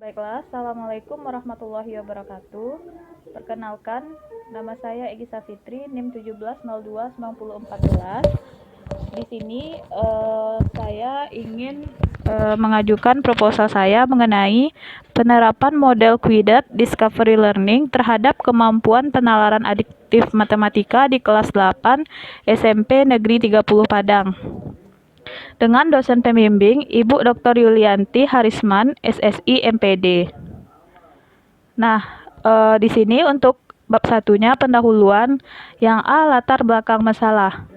Baiklah, Assalamualaikum warahmatullahi wabarakatuh. Perkenalkan, nama saya Egi Safitri, NIM 17029014. Di sini saya ingin mengajukan proposal saya mengenai penerapan model Quidat Discovery Learning terhadap kemampuan penalaran adiktif matematika di kelas 8 SMP Negeri 30 Padang. Dengan dosen pembimbing Ibu Dr. Yulianti Harisman, SSI MPD. Nah, di sini untuk bab satunya pendahuluan yang A, latar belakang masalah.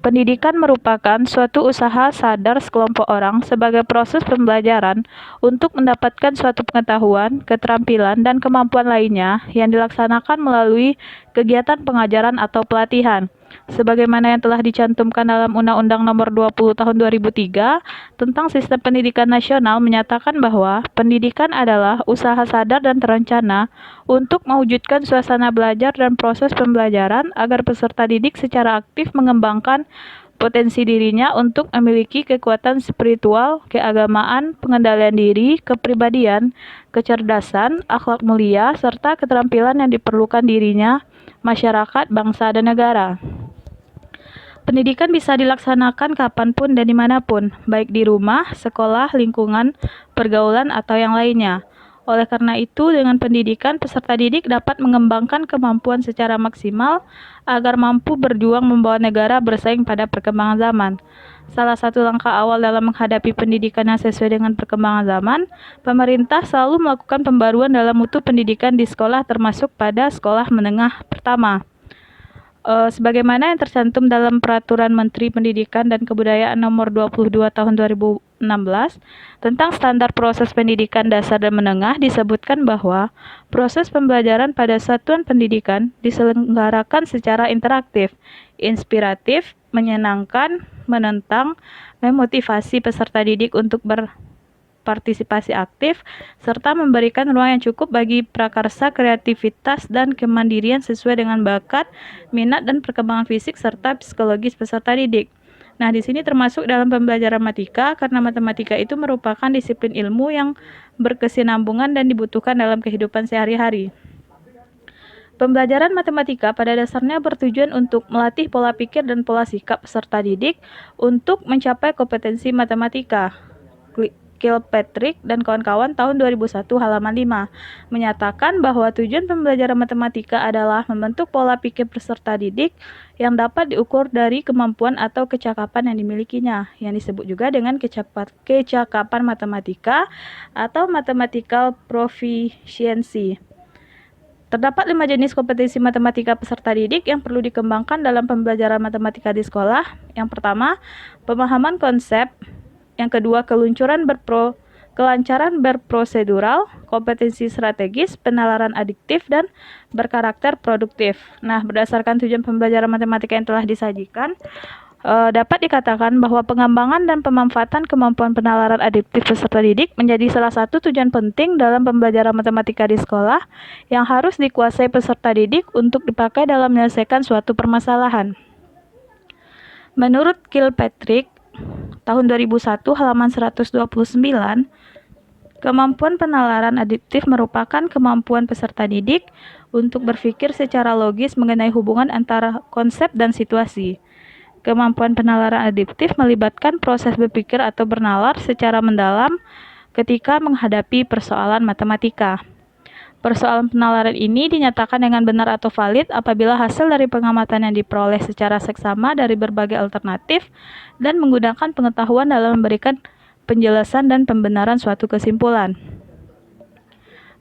Pendidikan merupakan suatu usaha sadar sekelompok orang sebagai proses pembelajaran untuk mendapatkan suatu pengetahuan, keterampilan, dan kemampuan lainnya yang dilaksanakan melalui kegiatan pengajaran atau pelatihan. Sebagaimana yang telah dicantumkan dalam Undang-Undang Nomor 20 Tahun 2003 tentang Sistem Pendidikan Nasional menyatakan bahwa pendidikan adalah usaha sadar dan terencana untuk mewujudkan suasana belajar dan proses pembelajaran agar peserta didik secara aktif mengembangkan potensi dirinya untuk memiliki kekuatan spiritual, keagamaan, pengendalian diri, kepribadian, kecerdasan, akhlak mulia, serta keterampilan yang diperlukan dirinya, masyarakat, bangsa, dan negara. Pendidikan bisa dilaksanakan kapanpun dan dimanapun, baik di rumah, sekolah, lingkungan, pergaulan, atau yang lainnya. Oleh karena itu, dengan pendidikan, peserta didik dapat mengembangkan kemampuan secara maksimal agar mampu berjuang membawa negara bersaing pada perkembangan zaman. Salah satu langkah awal dalam menghadapi pendidikan yang sesuai dengan perkembangan zaman, pemerintah selalu melakukan pembaruan dalam mutu pendidikan di sekolah termasuk pada sekolah menengah pertama. Sebagaimana yang tercantum dalam Peraturan Menteri Pendidikan dan Kebudayaan Nomor 22 Tahun 2016 tentang standar proses pendidikan dasar dan menengah disebutkan bahwa proses pembelajaran pada satuan pendidikan diselenggarakan secara interaktif, inspiratif, menyenangkan, menentang, memotivasi peserta didik untuk partisipasi aktif, serta memberikan ruang yang cukup bagi prakarsa, kreativitas, dan kemandirian sesuai dengan bakat, minat, dan perkembangan fisik serta psikologis peserta didik. Nah, di sini termasuk dalam pembelajaran matematika karena matematika itu merupakan disiplin ilmu yang berkesinambungan dan dibutuhkan dalam kehidupan sehari-hari. Pembelajaran matematika pada dasarnya bertujuan untuk melatih pola pikir dan pola sikap peserta didik untuk mencapai kompetensi matematika. Kilpatrick dan kawan-kawan tahun 2001 halaman 5 menyatakan bahwa tujuan pembelajaran matematika adalah membentuk pola pikir peserta didik yang dapat diukur dari kemampuan atau kecakapan yang dimilikinya, yang disebut juga dengan kecakapan matematika atau mathematical proficiency. Terdapat 5 jenis kompetensi matematika peserta didik yang perlu dikembangkan dalam pembelajaran matematika di sekolah. Yang pertama, pemahaman konsep. Yang kedua, kelancaran berprosedural, kompetensi strategis, penalaran adiktif, dan berkarakter produktif. Nah, berdasarkan tujuan pembelajaran matematika yang telah disajikan, dapat dikatakan bahwa pengembangan dan pemanfaatan kemampuan penalaran adiktif peserta didik menjadi salah satu tujuan penting dalam pembelajaran matematika di sekolah yang harus dikuasai peserta didik untuk dipakai dalam menyelesaikan suatu permasalahan. Menurut Kilpatrick, tahun 2001 halaman 129, kemampuan penalaran adiktif merupakan kemampuan peserta didik untuk berpikir secara logis mengenai hubungan antara konsep dan situasi. Kemampuan penalaran adiktif melibatkan proses berpikir atau bernalar secara mendalam ketika menghadapi persoalan matematika. Persoalan penalaran ini dinyatakan dengan benar atau valid apabila hasil dari pengamatan yang diperoleh secara seksama dari berbagai alternatif dan menggunakan pengetahuan dalam memberikan penjelasan dan pembenaran suatu kesimpulan.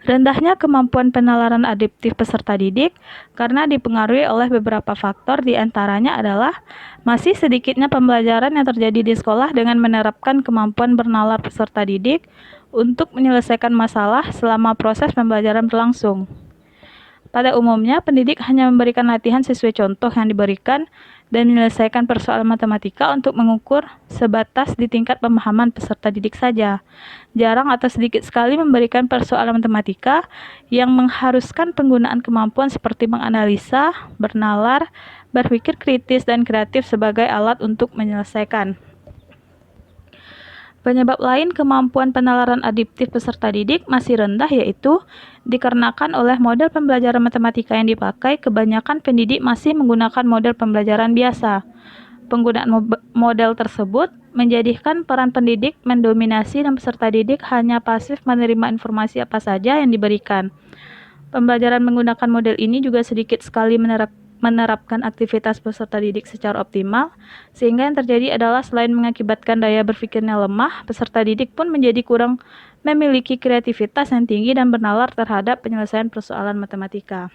Rendahnya kemampuan penalaran adiktif peserta didik karena dipengaruhi oleh beberapa faktor, diantaranya adalah masih sedikitnya pembelajaran yang terjadi di sekolah dengan menerapkan kemampuan bernalar peserta didik untuk menyelesaikan masalah selama proses pembelajaran berlangsung. Pada umumnya, pendidik hanya memberikan latihan sesuai contoh yang diberikan dan menyelesaikan persoalan matematika untuk mengukur sebatas di tingkat pemahaman peserta didik saja. Jarang atau sedikit sekali memberikan persoalan matematika yang mengharuskan penggunaan kemampuan seperti menganalisa, bernalar, berpikir kritis, dan kreatif sebagai alat untuk menyelesaikan. Penyebab lain kemampuan penalaran adiptif peserta didik masih rendah yaitu dikarenakan oleh model pembelajaran matematika yang dipakai, kebanyakan pendidik masih menggunakan model pembelajaran biasa. Penggunaan model tersebut menjadikan peran pendidik mendominasi dan peserta didik hanya pasif menerima informasi apa saja yang diberikan. Pembelajaran menggunakan model ini juga sedikit sekali menerapkan aktivitas peserta didik secara optimal, sehingga yang terjadi adalah selain mengakibatkan daya berpikirnya lemah, peserta didik pun menjadi kurang memiliki kreativitas yang tinggi dan bernalar terhadap penyelesaian persoalan matematika.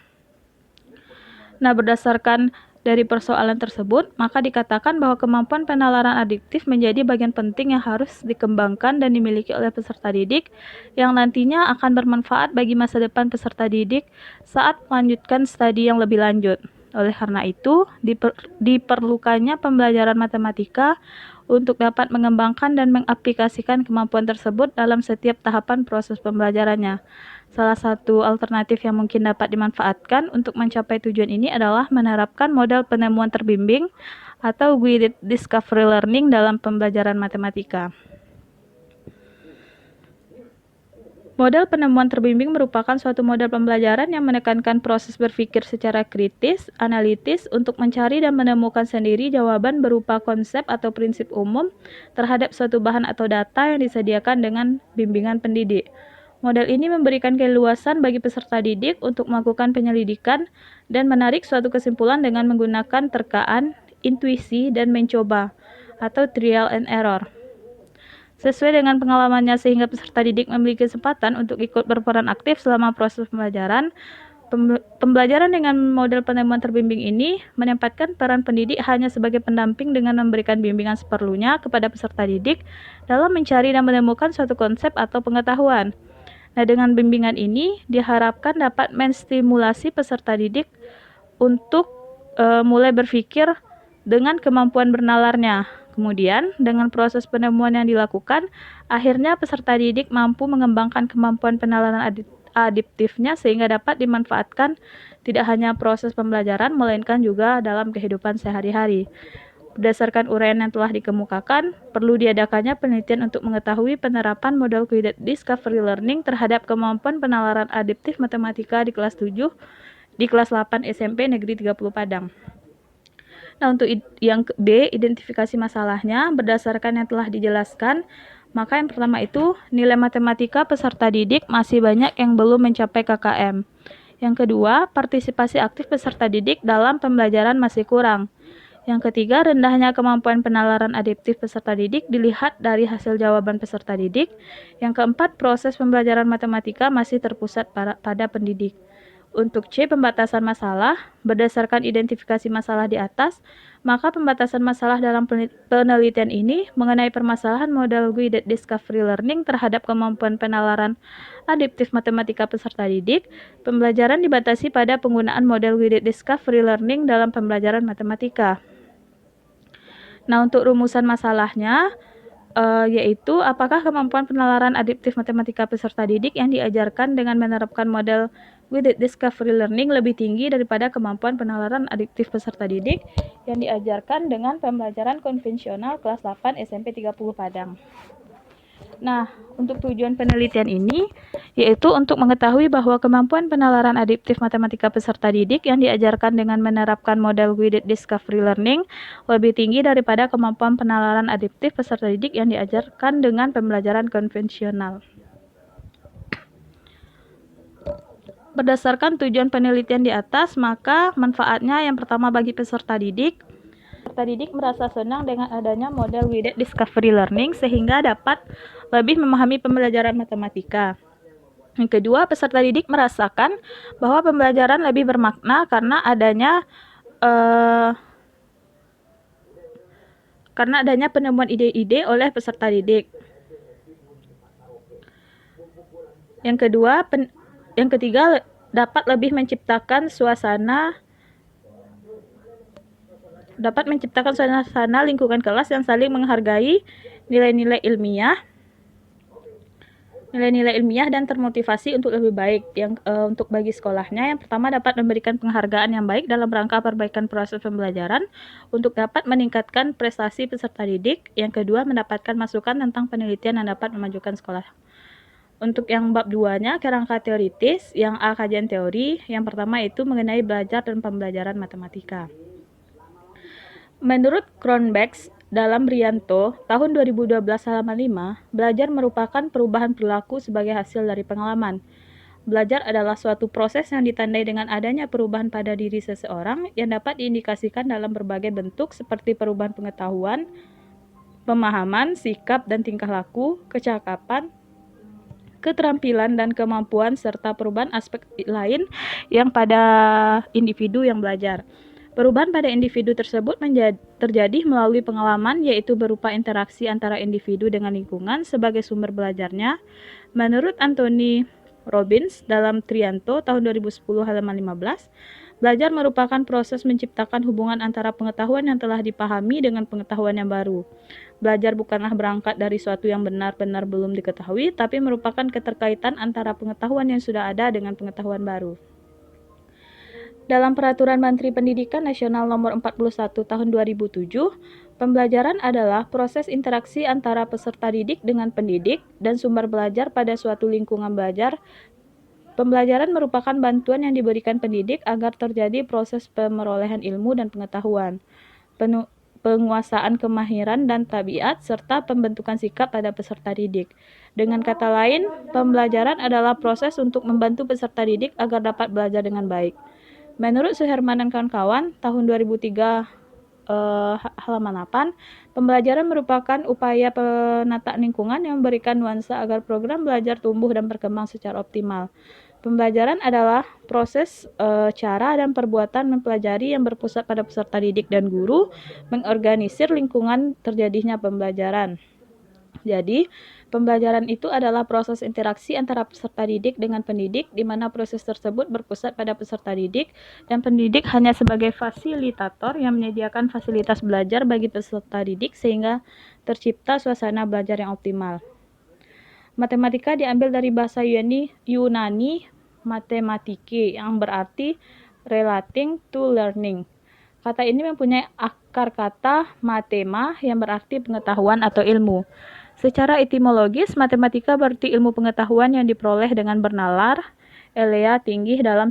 Nah, berdasarkan dari persoalan tersebut, maka dikatakan bahwa kemampuan penalaran adiktif menjadi bagian penting yang harus dikembangkan dan dimiliki oleh peserta didik yang nantinya akan bermanfaat bagi masa depan peserta didik saat melanjutkan studi yang lebih lanjut. Oleh karena itu, diperlukannya pembelajaran matematika untuk dapat mengembangkan dan mengaplikasikan kemampuan tersebut dalam setiap tahapan proses pembelajarannya. Salah satu alternatif yang mungkin dapat dimanfaatkan untuk mencapai tujuan ini adalah menerapkan model penemuan terbimbing atau guided discovery learning dalam pembelajaran matematika. Model penemuan terbimbing merupakan suatu model pembelajaran yang menekankan proses berpikir secara kritis, analitis untuk mencari dan menemukan sendiri jawaban berupa konsep atau prinsip umum terhadap suatu bahan atau data yang disediakan dengan bimbingan pendidik. Model ini memberikan keleluasan bagi peserta didik untuk melakukan penyelidikan dan menarik suatu kesimpulan dengan menggunakan terkaan, intuisi, dan mencoba atau trial and error. Sesuai dengan pengalamannya sehingga peserta didik memiliki kesempatan untuk ikut berperan aktif selama proses pembelajaran. Pembelajaran dengan model penemuan terbimbing ini menempatkan peran pendidik hanya sebagai pendamping dengan memberikan bimbingan seperlunya kepada peserta didik dalam mencari dan menemukan suatu konsep atau pengetahuan. Nah, dengan bimbingan ini diharapkan dapat menstimulasi peserta didik untuk mulai berpikir dengan kemampuan bernalarnya. Kemudian, dengan proses penemuan yang dilakukan, akhirnya peserta didik mampu mengembangkan kemampuan penalaran adiptifnya sehingga dapat dimanfaatkan tidak hanya proses pembelajaran, melainkan juga dalam kehidupan sehari-hari. Berdasarkan uraian yang telah dikemukakan, perlu diadakannya penelitian untuk mengetahui penerapan model guided discovery learning terhadap kemampuan penalaran adiptif matematika di kelas 7 di kelas 8 SMP Negeri 30 Padang. Nah, untuk yang B, identifikasi masalahnya berdasarkan yang telah dijelaskan, maka yang pertama itu nilai matematika peserta didik masih banyak yang belum mencapai KKM. Yang kedua, partisipasi aktif peserta didik dalam pembelajaran masih kurang. Yang ketiga, rendahnya kemampuan penalaran adiptif peserta didik dilihat dari hasil jawaban peserta didik. Yang keempat, proses pembelajaran matematika masih terpusat pada pendidik. Untuk C, pembatasan masalah, berdasarkan identifikasi masalah di atas, maka pembatasan masalah dalam penelitian ini mengenai permasalahan model guided discovery learning terhadap kemampuan penalaran adiptif matematika peserta didik. Pembelajaran dibatasi pada penggunaan model guided discovery learning dalam pembelajaran matematika. Nah, untuk rumusan masalahnya, yaitu apakah kemampuan penalaran adiptif matematika peserta didik yang diajarkan dengan menerapkan model guided discovery learning lebih tinggi daripada kemampuan penalaran adiptif peserta didik yang diajarkan dengan pembelajaran konvensional kelas 8 SMP 30 Padang. Nah, untuk tujuan penelitian ini yaitu untuk mengetahui bahwa kemampuan penalaran adiptif matematika peserta didik yang diajarkan dengan menerapkan model guided discovery learning lebih tinggi daripada kemampuan penalaran adiptif peserta didik yang diajarkan dengan pembelajaran konvensional. Berdasarkan tujuan penelitian di atas, maka manfaatnya yang pertama bagi peserta didik merasa senang dengan adanya model guided discovery learning sehingga dapat lebih memahami pembelajaran matematika. Yang kedua, peserta didik merasakan bahwa pembelajaran lebih bermakna karena adanya penemuan ide-ide oleh peserta didik. Yang ketiga, dapat menciptakan suasana lingkungan kelas yang saling menghargai nilai-nilai ilmiah. nilai-nilai ilmiah dan termotivasi untuk lebih baik. Untuk bagi sekolahnya, yang pertama dapat memberikan penghargaan yang baik dalam rangka perbaikan proses pembelajaran untuk dapat meningkatkan prestasi peserta didik. Yang kedua, mendapatkan masukan tentang penelitian yang dapat memajukan sekolah. Untuk yang bab 2-nya, kerangka teoritis. Yang A, kajian teori. Yang pertama itu mengenai belajar dan pembelajaran matematika. Menurut Cronbach dalam Rianto, tahun 2012 halaman 5, belajar merupakan perubahan perilaku sebagai hasil dari pengalaman. Belajar adalah suatu proses yang ditandai dengan adanya perubahan pada diri seseorang yang dapat diindikasikan dalam berbagai bentuk seperti perubahan pengetahuan, pemahaman, sikap dan tingkah laku, kecakapan, keterampilan dan kemampuan, serta perubahan aspek lain yang pada individu yang belajar. Perubahan pada individu tersebut terjadi melalui pengalaman, yaitu berupa interaksi antara individu dengan lingkungan sebagai sumber belajarnya. Menurut Anthony Robbins dalam Trianto tahun 2010 halaman 15, belajar merupakan proses menciptakan hubungan antara pengetahuan yang telah dipahami dengan pengetahuan yang baru. Belajar bukanlah berangkat dari suatu yang benar-benar belum diketahui, tapi merupakan keterkaitan antara pengetahuan yang sudah ada dengan pengetahuan baru. Dalam Peraturan Menteri Pendidikan Nasional Nomor 41 Tahun 2007, pembelajaran adalah proses interaksi antara peserta didik dengan pendidik dan sumber belajar pada suatu lingkungan belajar. Pembelajaran merupakan bantuan yang diberikan pendidik agar terjadi proses pemerolehan ilmu dan pengetahuan, penguasaan kemahiran dan tabiat, serta pembentukan sikap pada peserta didik. Dengan kata lain, pembelajaran adalah proses untuk membantu peserta didik agar dapat belajar dengan baik. Menurut Suherman dan kawan-kawan, tahun 2003 halaman 8, pembelajaran merupakan upaya penataan lingkungan yang memberikan nuansa agar program belajar tumbuh dan berkembang secara optimal. Pembelajaran adalah proses, cara dan perbuatan mempelajari yang berpusat pada peserta didik dan guru, mengorganisir lingkungan terjadinya pembelajaran. Jadi, pembelajaran itu adalah proses interaksi antara peserta didik dengan pendidik, di mana proses tersebut berpusat pada peserta didik, dan pendidik hanya sebagai fasilitator yang menyediakan fasilitas belajar bagi peserta didik sehingga tercipta suasana belajar yang optimal. Matematika diambil dari bahasa Yunani mathematike yang berarti relating to learning. Kata ini mempunyai akar kata mathema yang berarti pengetahuan atau ilmu. Secara etimologis, matematika berarti ilmu pengetahuan yang diperoleh dengan bernalar. Elea Tinggi dalam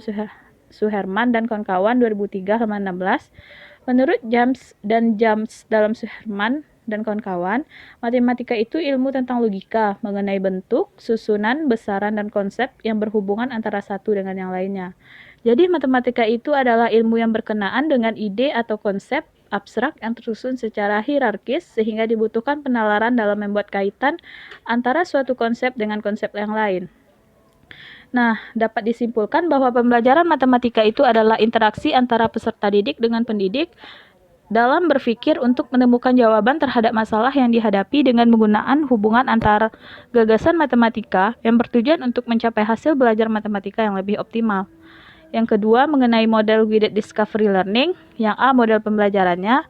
Suherman dan kawan-kawan 2003 halaman 16. Menurut James dalam Suherman dan kawan-kawan, matematika itu ilmu tentang logika mengenai bentuk, susunan, besaran, dan konsep yang berhubungan antara satu dengan yang lainnya. Jadi matematika itu adalah ilmu yang berkenaan dengan ide atau konsep abstrak yang tersusun secara hierarkis sehingga dibutuhkan penalaran dalam membuat kaitan antara suatu konsep dengan konsep yang lain. Nah, dapat disimpulkan bahwa pembelajaran matematika itu adalah interaksi antara peserta didik dengan pendidik dalam berpikir untuk menemukan jawaban terhadap masalah yang dihadapi dengan menggunakan hubungan antara gagasan matematika yang bertujuan untuk mencapai hasil belajar matematika yang lebih optimal. Yang kedua, mengenai model guided discovery learning. Yang A, model pembelajarannya,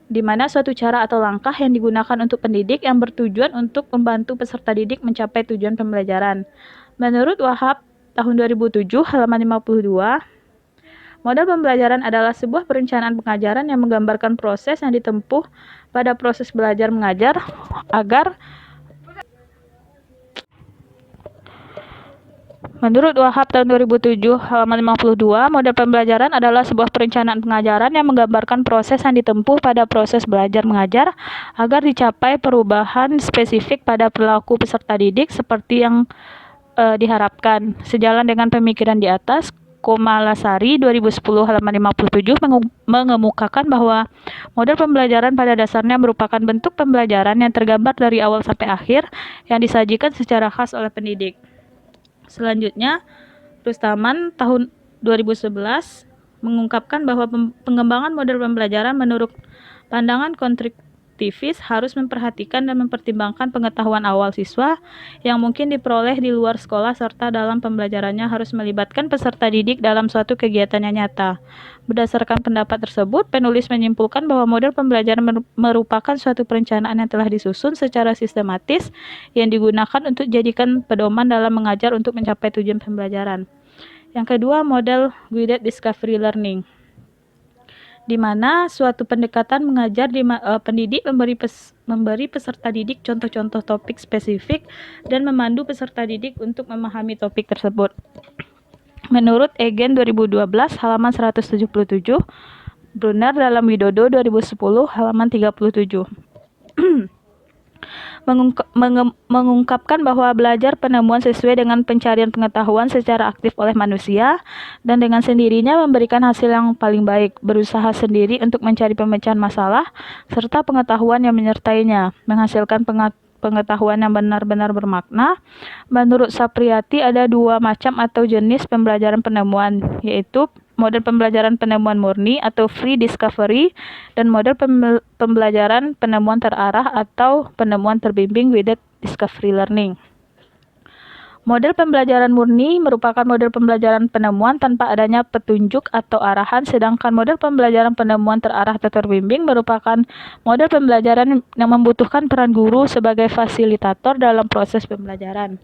di mana suatu cara atau langkah yang digunakan untuk pendidik yang bertujuan untuk membantu peserta didik mencapai tujuan pembelajaran. Menurut Wahab, tahun 2007, halaman 52, model pembelajaran adalah sebuah perencanaan pengajaran yang menggambarkan proses yang ditempuh pada proses belajar mengajar agar Menurut Wahab tahun 2007 halaman 52, model pembelajaran adalah sebuah perencanaan pengajaran yang menggambarkan proses yang ditempuh pada proses belajar mengajar agar dicapai perubahan spesifik pada perilaku peserta didik seperti yang diharapkan. Sejalan dengan pemikiran di atas, Komalasari 2010 halaman 57 mengemukakan bahwa model pembelajaran pada dasarnya merupakan bentuk pembelajaran yang tergambar dari awal sampai akhir yang disajikan secara khas oleh pendidik. Selanjutnya, Rustaman tahun 2011 mengungkapkan bahwa pengembangan model pembelajaran menurut pandangan konstruktivisme aktivis harus memperhatikan dan mempertimbangkan pengetahuan awal siswa yang mungkin diperoleh di luar sekolah serta dalam pembelajarannya harus melibatkan peserta didik dalam suatu kegiatan yang nyata. Berdasarkan pendapat tersebut, penulis menyimpulkan bahwa model pembelajaran merupakan suatu perencanaan yang telah disusun secara sistematis yang digunakan untuk dijadikan pedoman dalam mengajar untuk mencapai tujuan pembelajaran. Yang kedua, model guided discovery learning, di mana suatu pendekatan mengajar pendidik memberi peserta didik contoh-contoh topik spesifik dan memandu peserta didik untuk memahami topik tersebut. Menurut Egen 2012 halaman 177, Brunner dalam Widodo 2010 halaman 37. Mengungkapkan bahwa belajar penemuan sesuai dengan pencarian pengetahuan secara aktif oleh manusia dan dengan sendirinya memberikan hasil yang paling baik, berusaha sendiri untuk mencari pemecahan masalah serta pengetahuan yang menyertainya, menghasilkan pengetahuan yang benar-benar bermakna. Menurut Sapriati ada dua macam atau jenis pembelajaran penemuan, yaitu model pembelajaran penemuan murni atau free discovery dan model pembelajaran penemuan terarah atau penemuan terbimbing guided discovery learning. Model pembelajaran murni merupakan model pembelajaran penemuan tanpa adanya petunjuk atau arahan, sedangkan model pembelajaran penemuan terarah atau terbimbing merupakan model pembelajaran yang membutuhkan peran guru sebagai fasilitator dalam proses pembelajaran.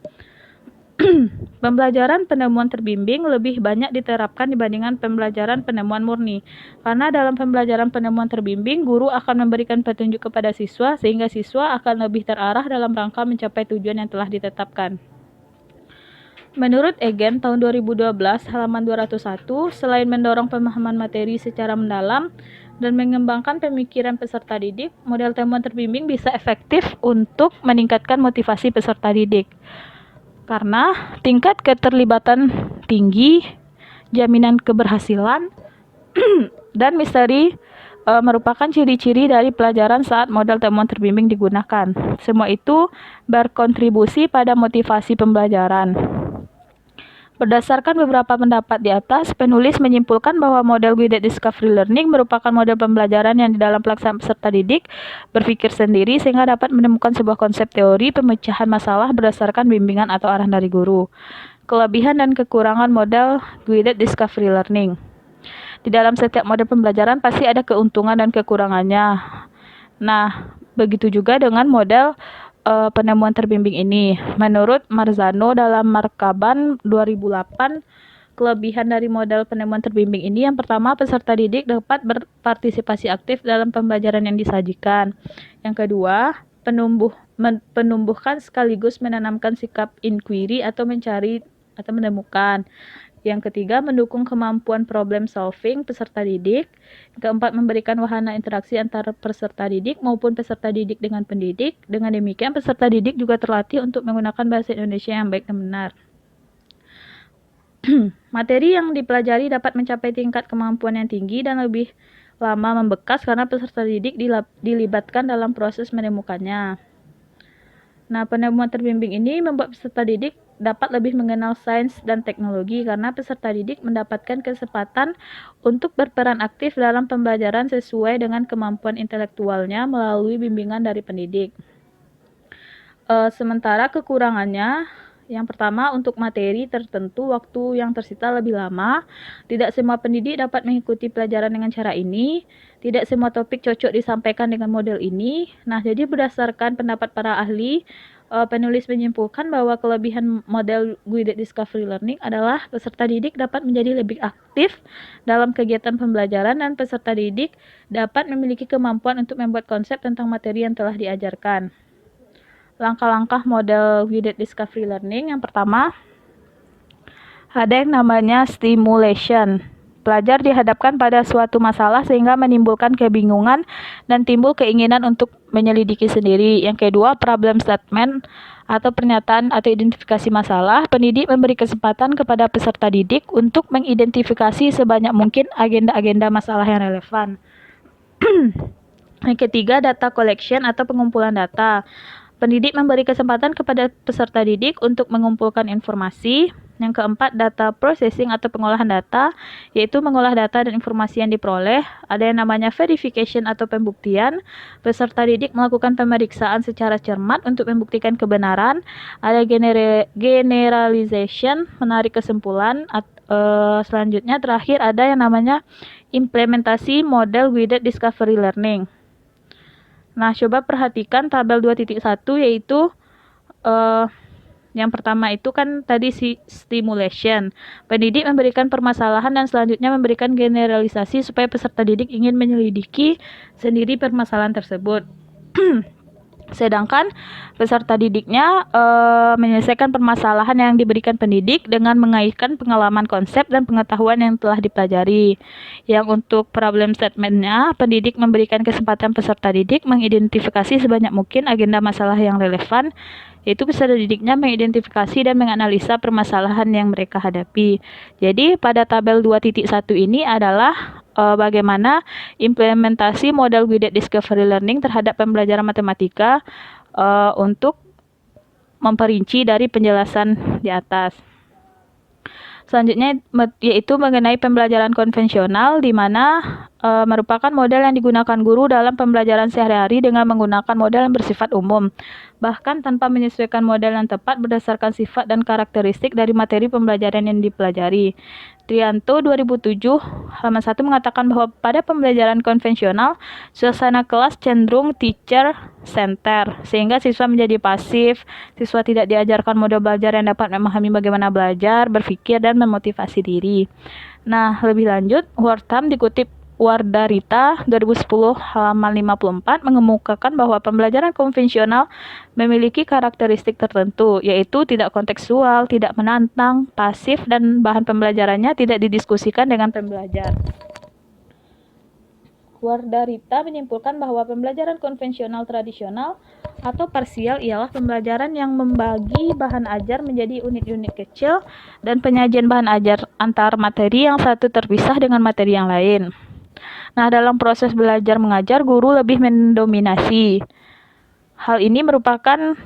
Pembelajaran penemuan terbimbing lebih banyak diterapkan dibandingkan pembelajaran penemuan murni, karena dalam pembelajaran penemuan terbimbing, guru akan memberikan petunjuk kepada siswa sehingga siswa akan lebih terarah dalam rangka mencapai tujuan yang telah ditetapkan. Menurut Egen tahun 2012 halaman 201, selain mendorong pemahaman materi secara mendalam dan mengembangkan pemikiran peserta didik, model temuan terbimbing bisa efektif untuk meningkatkan motivasi peserta didik. Karena tingkat keterlibatan tinggi, jaminan keberhasilan, dan misteri merupakan ciri-ciri dari pelajaran saat model temuan terbimbing digunakan. Semua itu berkontribusi pada motivasi pembelajaran. Berdasarkan beberapa pendapat di atas, penulis menyimpulkan bahwa model guided discovery learning merupakan model pembelajaran yang di dalam pelaksanaan peserta didik berpikir sendiri sehingga dapat menemukan sebuah konsep teori pemecahan masalah berdasarkan bimbingan atau arahan dari guru. Kelebihan dan kekurangan model guided discovery learning. Di dalam setiap model pembelajaran pasti ada keuntungan dan kekurangannya. Nah, begitu juga dengan model penemuan terbimbing ini. Menurut Marzano dalam Markaban 2008, kelebihan dari model penemuan terbimbing ini yang pertama, peserta didik dapat berpartisipasi aktif dalam pembelajaran yang disajikan. Yang kedua, penumbuhkan sekaligus menanamkan sikap inquiry atau mencari atau menemukan. Yang ketiga, mendukung kemampuan problem solving peserta didik. Yang keempat, memberikan wahana interaksi antara peserta didik maupun peserta didik dengan pendidik. Dengan demikian, peserta didik juga terlatih untuk menggunakan bahasa Indonesia yang baik dan benar. Materi yang dipelajari dapat mencapai tingkat kemampuan yang tinggi dan lebih lama membekas karena peserta didik dilibatkan dalam proses menemukannya. Nah, penemuan terbimbing ini membuat peserta didik dapat lebih mengenal sains dan teknologi karena peserta didik mendapatkan kesempatan untuk berperan aktif dalam pembelajaran sesuai dengan kemampuan intelektualnya melalui bimbingan dari pendidik. Sementara kekurangannya, yang pertama, untuk materi tertentu waktu yang tersita lebih lama. Tidak semua pendidik dapat mengikuti pelajaran dengan cara ini. Tidak semua topik cocok disampaikan dengan model ini. Nah, jadi berdasarkan pendapat para ahli, penulis menyimpulkan bahwa kelebihan model guided discovery learning adalah peserta didik dapat menjadi lebih aktif dalam kegiatan pembelajaran dan peserta didik dapat memiliki kemampuan untuk membuat konsep tentang materi yang telah diajarkan. Langkah-langkah model guided discovery learning. Yang pertama, ada yang namanya stimulation. Pelajar dihadapkan pada suatu masalah sehingga menimbulkan kebingungan dan timbul keinginan untuk menyelidiki sendiri. Yang kedua, problem statement atau pernyataan atau identifikasi masalah. Pendidik memberi kesempatan kepada peserta didik untuk mengidentifikasi sebanyak mungkin agenda-agenda masalah yang relevan. Yang ketiga, data collection atau pengumpulan data. Pendidik memberi kesempatan kepada peserta didik untuk mengumpulkan informasi. Yang keempat, data processing atau pengolahan data, yaitu mengolah data dan informasi yang diperoleh. Ada yang namanya verification atau pembuktian. Peserta didik melakukan pemeriksaan secara cermat untuk membuktikan kebenaran. Ada generalization, menarik kesimpulan. Selanjutnya terakhir ada yang namanya implementasi model guided discovery learning. Nah, coba perhatikan tabel 2.1 yaitu yang pertama itu kan tadi stimulation. Pendidik memberikan permasalahan dan selanjutnya memberikan generalisasi supaya peserta didik ingin menyelidiki sendiri permasalahan tersebut. Sedangkan peserta didiknya menyelesaikan permasalahan yang diberikan pendidik dengan mengaitkan pengalaman konsep dan pengetahuan yang telah dipelajari. Yang untuk problem statement-nya, pendidik memberikan kesempatan peserta didik mengidentifikasi sebanyak mungkin agenda masalah yang relevan, yaitu peserta didiknya mengidentifikasi dan menganalisa permasalahan yang mereka hadapi. Jadi pada tabel 2.1 ini adalah bagaimana implementasi model guided discovery learning terhadap pembelajaran matematika untuk memperinci dari penjelasan di atas. Selanjutnya yaitu mengenai pembelajaran konvensional, di mana merupakan model yang digunakan guru dalam pembelajaran sehari-hari dengan menggunakan model yang bersifat umum, bahkan tanpa menyesuaikan model yang tepat berdasarkan sifat dan karakteristik dari materi pembelajaran yang dipelajari. Trianto 2007 halaman 1 mengatakan bahwa pada pembelajaran konvensional, suasana kelas cenderung teacher center, sehingga siswa menjadi pasif, siswa tidak diajarkan model belajar yang dapat memahami bagaimana belajar, berpikir, dan memotivasi diri. Nah, lebih lanjut, Wortham dikutip Wardarita 2010 halaman 54 mengemukakan bahwa pembelajaran konvensional memiliki karakteristik tertentu, yaitu tidak kontekstual, tidak menantang, pasif, dan bahan pembelajarannya tidak didiskusikan dengan pembelajar. Wardarita menyimpulkan bahwa pembelajaran konvensional tradisional atau parsial ialah pembelajaran yang membagi bahan ajar menjadi unit-unit kecil dan penyajian bahan ajar antar materi yang satu terpisah dengan materi yang lain. Nah, dalam proses belajar mengajar, guru lebih mendominasi. Hal ini merupakan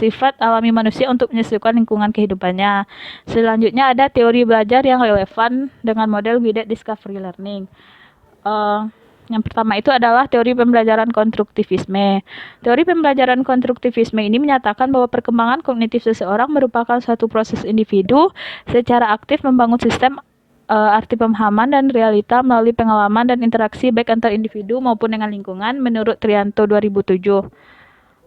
sifat alami manusia untuk menyesuaikan lingkungan kehidupannya. Selanjutnya ada teori belajar yang relevan dengan model guided discovery learning. Yang pertama itu adalah teori pembelajaran konstruktivisme. Teori pembelajaran konstruktivisme ini menyatakan bahwa perkembangan kognitif seseorang merupakan suatu proses individu secara aktif membangun sistem arti pemahaman dan realita melalui pengalaman dan interaksi baik antar individu maupun dengan lingkungan menurut Trianto 2007.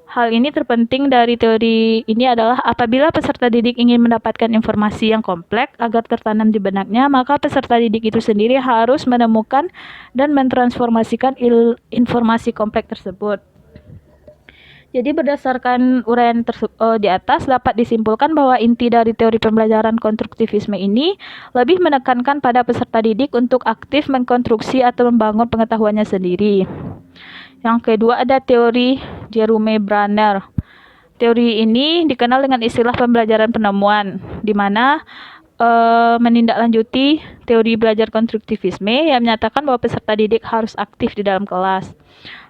Hal ini terpenting dari teori ini adalah apabila peserta didik ingin mendapatkan informasi yang kompleks agar tertanam di benaknya, maka peserta didik itu sendiri harus menemukan dan mentransformasikan informasi kompleks tersebut. Jadi berdasarkan uraian di atas dapat disimpulkan bahwa inti dari teori pembelajaran konstruktivisme ini lebih menekankan pada peserta didik untuk aktif mengkonstruksi atau membangun pengetahuannya sendiri. Yang kedua ada teori Jerome Branner. Teori ini dikenal dengan istilah pembelajaran penemuan, di mana menindaklanjuti teori belajar konstruktivisme yang menyatakan bahwa peserta didik harus aktif di dalam kelas.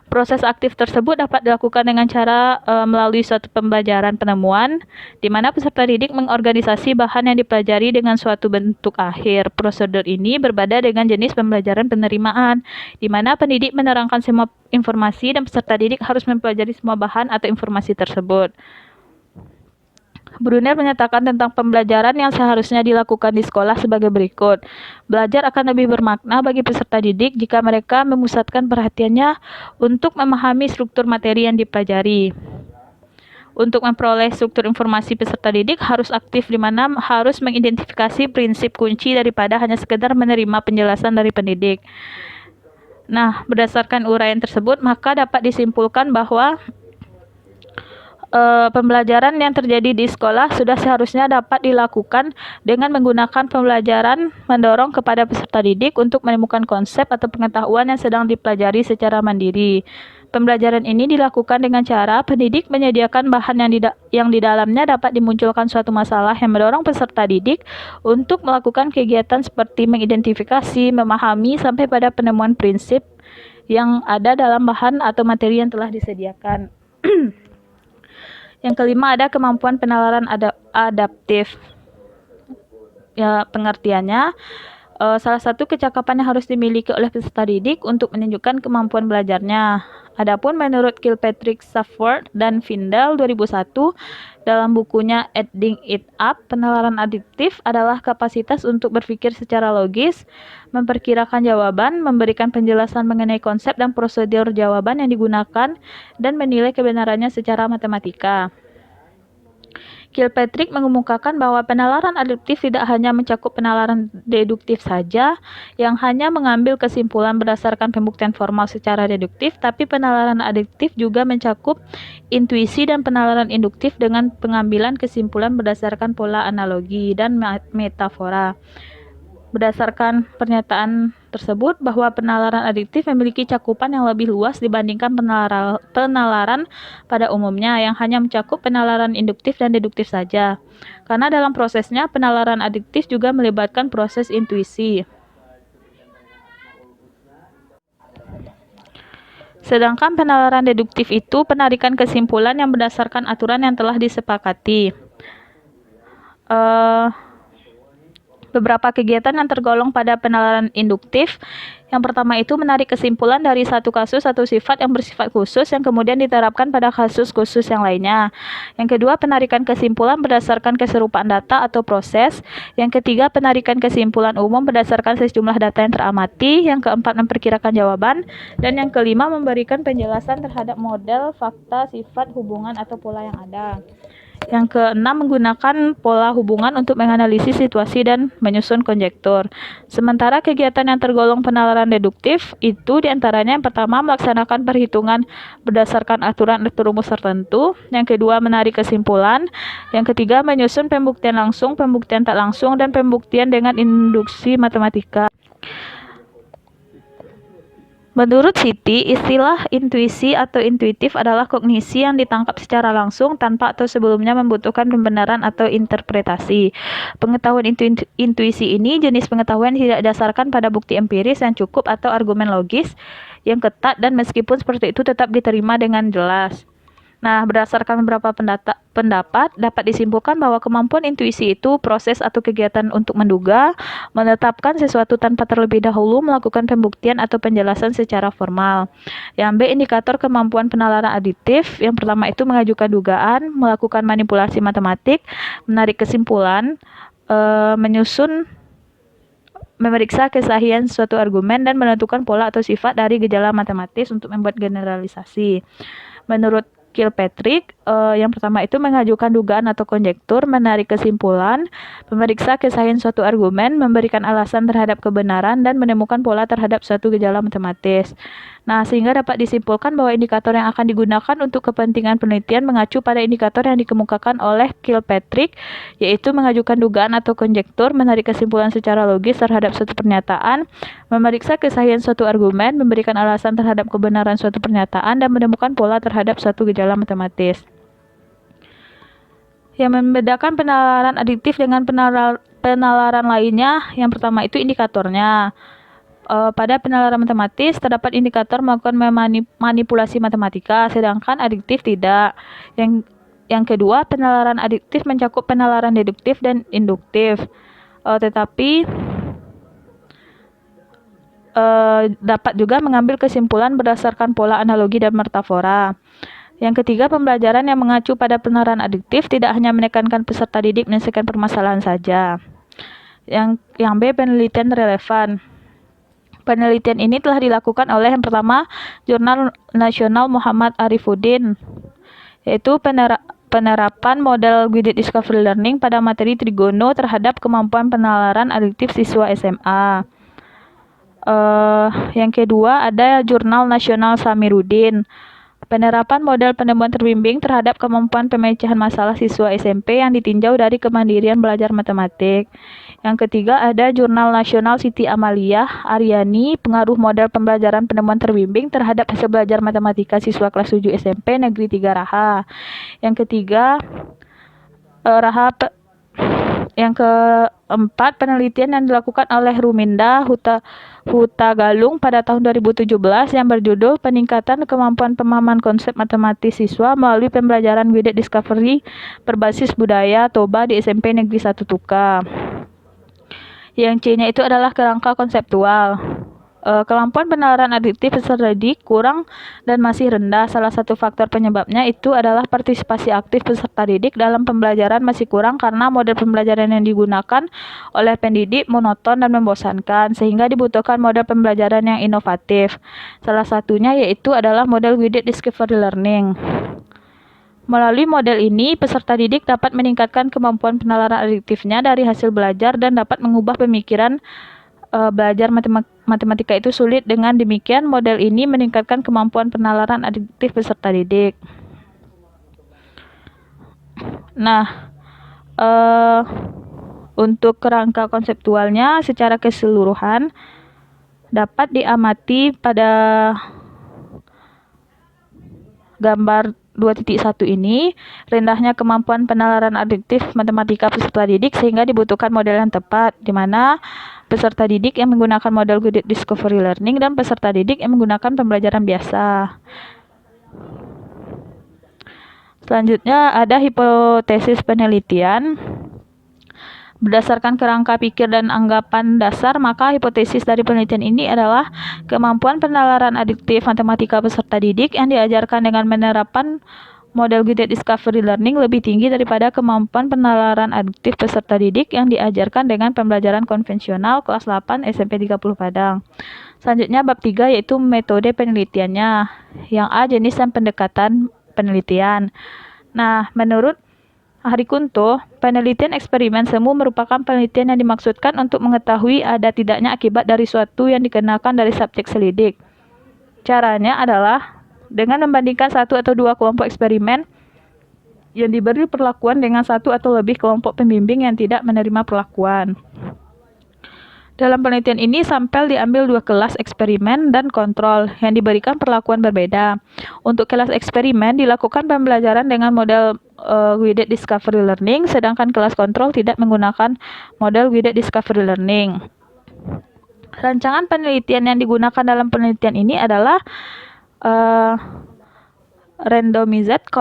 Proses aktif tersebut dapat dilakukan dengan cara melalui suatu pembelajaran penemuan, di mana peserta didik mengorganisasi bahan yang dipelajari dengan suatu bentuk akhir. Prosedur ini berbeda dengan jenis pembelajaran penerimaan, di mana pendidik menerangkan semua informasi dan peserta didik harus mempelajari semua bahan atau informasi tersebut. Brunner menyatakan tentang pembelajaran yang seharusnya dilakukan di sekolah sebagai berikut. Belajar akan lebih bermakna bagi peserta didik jika mereka memusatkan perhatiannya untuk memahami struktur materi yang dipelajari. Untuk memperoleh struktur informasi, peserta didik harus aktif, di mana harus mengidentifikasi prinsip kunci daripada hanya sekedar menerima penjelasan dari pendidik. Nah, berdasarkan uraian tersebut, maka dapat disimpulkan bahwa pembelajaran yang terjadi di sekolah sudah seharusnya dapat dilakukan dengan menggunakan pembelajaran mendorong kepada peserta didik untuk menemukan konsep atau pengetahuan yang sedang dipelajari secara mandiri. Pembelajaran ini dilakukan dengan cara pendidik menyediakan bahan yang di dalamnya dapat dimunculkan suatu masalah yang mendorong peserta didik untuk melakukan kegiatan seperti mengidentifikasi, memahami, sampai pada penemuan prinsip yang ada dalam bahan atau materi yang telah disediakan. Yang kelima ada kemampuan penalaran adaptif. Ya, pengertiannya, salah satu kecakapan yang harus dimiliki oleh peserta didik untuk menunjukkan kemampuan belajarnya. Adapun menurut Kilpatrick, Safford, dan Findel 2001 dalam bukunya Adding It Up, penalaran adaptif adalah kapasitas untuk berpikir secara logis, memperkirakan jawaban, memberikan penjelasan mengenai konsep dan prosedur jawaban yang digunakan, dan menilai kebenarannya secara matematika. Kilpatrick mengemukakan bahwa penalaran adaptif tidak hanya mencakup penalaran deduktif saja, yang hanya mengambil kesimpulan berdasarkan pembuktian formal secara deduktif, tapi penalaran adaptif juga mencakup intuisi dan penalaran induktif dengan pengambilan kesimpulan berdasarkan pola analogi dan metafora. Berdasarkan pernyataan tersebut bahwa penalaran adaptif memiliki cakupan yang lebih luas dibandingkan penalaran pada umumnya yang hanya mencakup penalaran induktif dan deduktif saja. Karena dalam prosesnya penalaran adaptif juga melibatkan proses intuisi. Sedangkan penalaran deduktif itu penarikan kesimpulan yang berdasarkan aturan yang telah disepakati. Beberapa kegiatan yang tergolong pada penalaran induktif. Yang pertama itu menarik kesimpulan dari satu kasus atau sifat yang bersifat khusus yang kemudian diterapkan pada kasus khusus yang lainnya. Yang kedua, penarikan kesimpulan berdasarkan keserupaan data atau proses. Yang ketiga, penarikan kesimpulan umum berdasarkan sejumlah data yang teramati. Yang keempat, memperkirakan jawaban. Dan yang kelima, memberikan penjelasan terhadap model, fakta, sifat, hubungan, atau pola yang ada. Yang keenam, menggunakan pola hubungan untuk menganalisis situasi dan menyusun konjektur. Sementara kegiatan yang tergolong penalaran deduktif itu diantaranya yang pertama, melaksanakan perhitungan berdasarkan aturan atau rumus tertentu. Yang kedua, menarik kesimpulan. Yang ketiga, menyusun pembuktian langsung, pembuktian tak langsung, dan pembuktian dengan induksi matematika. Menurut Siti, istilah intuisi atau intuitif adalah kognisi yang ditangkap secara langsung tanpa atau sebelumnya membutuhkan pembenaran atau interpretasi. Pengetahuan intuisi ini jenis pengetahuan yang tidak didasarkan pada bukti empiris yang cukup atau argumen logis yang ketat dan meskipun seperti itu tetap diterima dengan jelas. Nah, berdasarkan beberapa pendapat, dapat disimpulkan bahwa kemampuan intuisi itu proses atau kegiatan untuk menduga, menetapkan sesuatu tanpa terlebih dahulu melakukan pembuktian atau penjelasan secara formal. Yang B, indikator kemampuan penalaran adaptif. Yang pertama itu mengajukan dugaan, melakukan manipulasi matematik, menarik kesimpulan, memeriksa kesahihan suatu argumen, dan menentukan pola atau sifat dari gejala matematis untuk membuat generalisasi. Menurut Kilpatrick, yang pertama itu mengajukan dugaan atau konjektur, menarik kesimpulan, memeriksa kesahihan suatu argumen, memberikan alasan terhadap kebenaran, dan menemukan pola terhadap suatu gejala matematis. Nah, sehingga dapat disimpulkan bahwa indikator yang akan digunakan untuk kepentingan penelitian mengacu pada indikator yang dikemukakan oleh Kilpatrick, yaitu mengajukan dugaan atau konjektur, menarik kesimpulan secara logis terhadap suatu pernyataan, memeriksa kesahihan suatu argumen, memberikan alasan terhadap kebenaran suatu pernyataan, dan menemukan pola terhadap suatu gejala matematis. Yang membedakan penalaran adaptif dengan penalaran lainnya, yang pertama itu indikatornya. Pada penalaran matematis terdapat indikator melakukan manipulasi matematika, sedangkan adaptif tidak. Yang kedua, penalaran adaptif mencakup penalaran deduktif dan induktif, tetapi dapat juga mengambil kesimpulan berdasarkan pola analogi dan metafora. Yang ketiga, pembelajaran yang mengacu pada penalaran adaptif tidak hanya menekankan peserta didik menyelesaikan permasalahan saja. Yang B, penelitian relevan. Penelitian ini telah dilakukan oleh yang pertama, Jurnal Nasional Muhammad Arifuddin, yaitu penerapan model guided discovery learning pada materi trigono terhadap kemampuan penalaran adaptif siswa SMA. Yang kedua ada Jurnal Nasional Samiruddin, penerapan model penemuan terbimbing terhadap kemampuan pemecahan masalah siswa SMP yang ditinjau dari kemandirian belajar matematik. Yang ketiga ada Jurnal Nasional Siti Amaliyah Aryani, pengaruh model pembelajaran penemuan terbimbing terhadap hasil belajar matematika siswa kelas 7 SMP Negeri 3 Raha. Yang ketiga Yang keempat, penelitian yang dilakukan oleh Ruminda Hutagalung pada tahun 2017 yang berjudul Peningkatan Kemampuan Pemahaman Konsep Matematis Siswa melalui Pembelajaran Guided Discovery Berbasis Budaya TOBA di SMP Negeri 1 Tuka. Yang C-nya itu adalah kerangka konseptual. Kemampuan penalaran adiktif peserta didik kurang dan masih rendah. Salah satu faktor penyebabnya itu adalah partisipasi aktif peserta didik dalam pembelajaran masih kurang karena model pembelajaran yang digunakan oleh pendidik monoton dan membosankan, sehingga dibutuhkan model pembelajaran yang inovatif. Salah satunya yaitu adalah model Guided Discovery Learning. Melalui model ini, peserta didik dapat meningkatkan kemampuan penalaran adiktifnya dari hasil belajar dan dapat mengubah pemikiran belajar matematika itu sulit. Dengan demikian, model ini meningkatkan kemampuan penalaran adiktif peserta didik. Nah, untuk kerangka konseptualnya secara keseluruhan dapat diamati pada gambar 2.1 ini. Rendahnya kemampuan penalaran adiktif matematika peserta didik sehingga dibutuhkan model yang tepat, di mana peserta didik yang menggunakan model Guided Discovery Learning dan peserta didik yang menggunakan pembelajaran biasa. Selanjutnya ada hipotesis penelitian. Berdasarkan kerangka pikir dan anggapan dasar, maka hipotesis dari penelitian ini adalah kemampuan penalaran adiktif matematika peserta didik yang diajarkan dengan penerapan model Guided Discovery Learning lebih tinggi daripada kemampuan penalaran adiktif peserta didik yang diajarkan dengan pembelajaran konvensional kelas 8 SMP 30 Padang. Selanjutnya bab 3 yaitu metode penelitiannya. Yang A, jenis dan pendekatan penelitian. Nah, menurut Hari Kunto, penelitian eksperimen semu merupakan penelitian yang dimaksudkan untuk mengetahui ada tidaknya akibat dari suatu yang dikenakan dari subjek selidik. Caranya adalah dengan membandingkan satu atau dua kelompok eksperimen yang diberi perlakuan dengan satu atau lebih kelompok pembimbing yang tidak menerima perlakuan. Dalam penelitian ini, sampel diambil dua kelas eksperimen dan kontrol yang diberikan perlakuan berbeda. Untuk kelas eksperimen dilakukan pembelajaran dengan model Guided Discovery Learning, sedangkan kelas kontrol tidak menggunakan model Guided Discovery Learning. Rancangan penelitian yang digunakan dalam penelitian ini adalah Randomized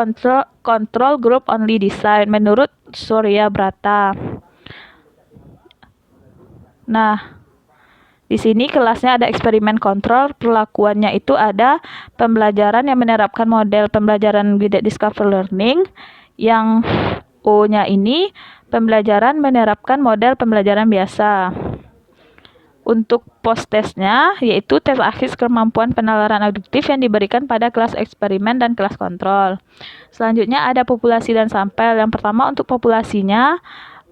Control Group Only Design menurut Surya Brata. Nah, di sini kelasnya ada eksperimen kontrol, perlakuannya itu ada pembelajaran yang menerapkan model pembelajaran Guided Discovery Learning, yang O-nya ini pembelajaran menerapkan model pembelajaran biasa. Untuk post-testnya yaitu tes akhir kemampuan penalaran adiktif yang diberikan pada kelas eksperimen dan kelas kontrol. Selanjutnya ada populasi dan sampel. Yang pertama untuk populasinya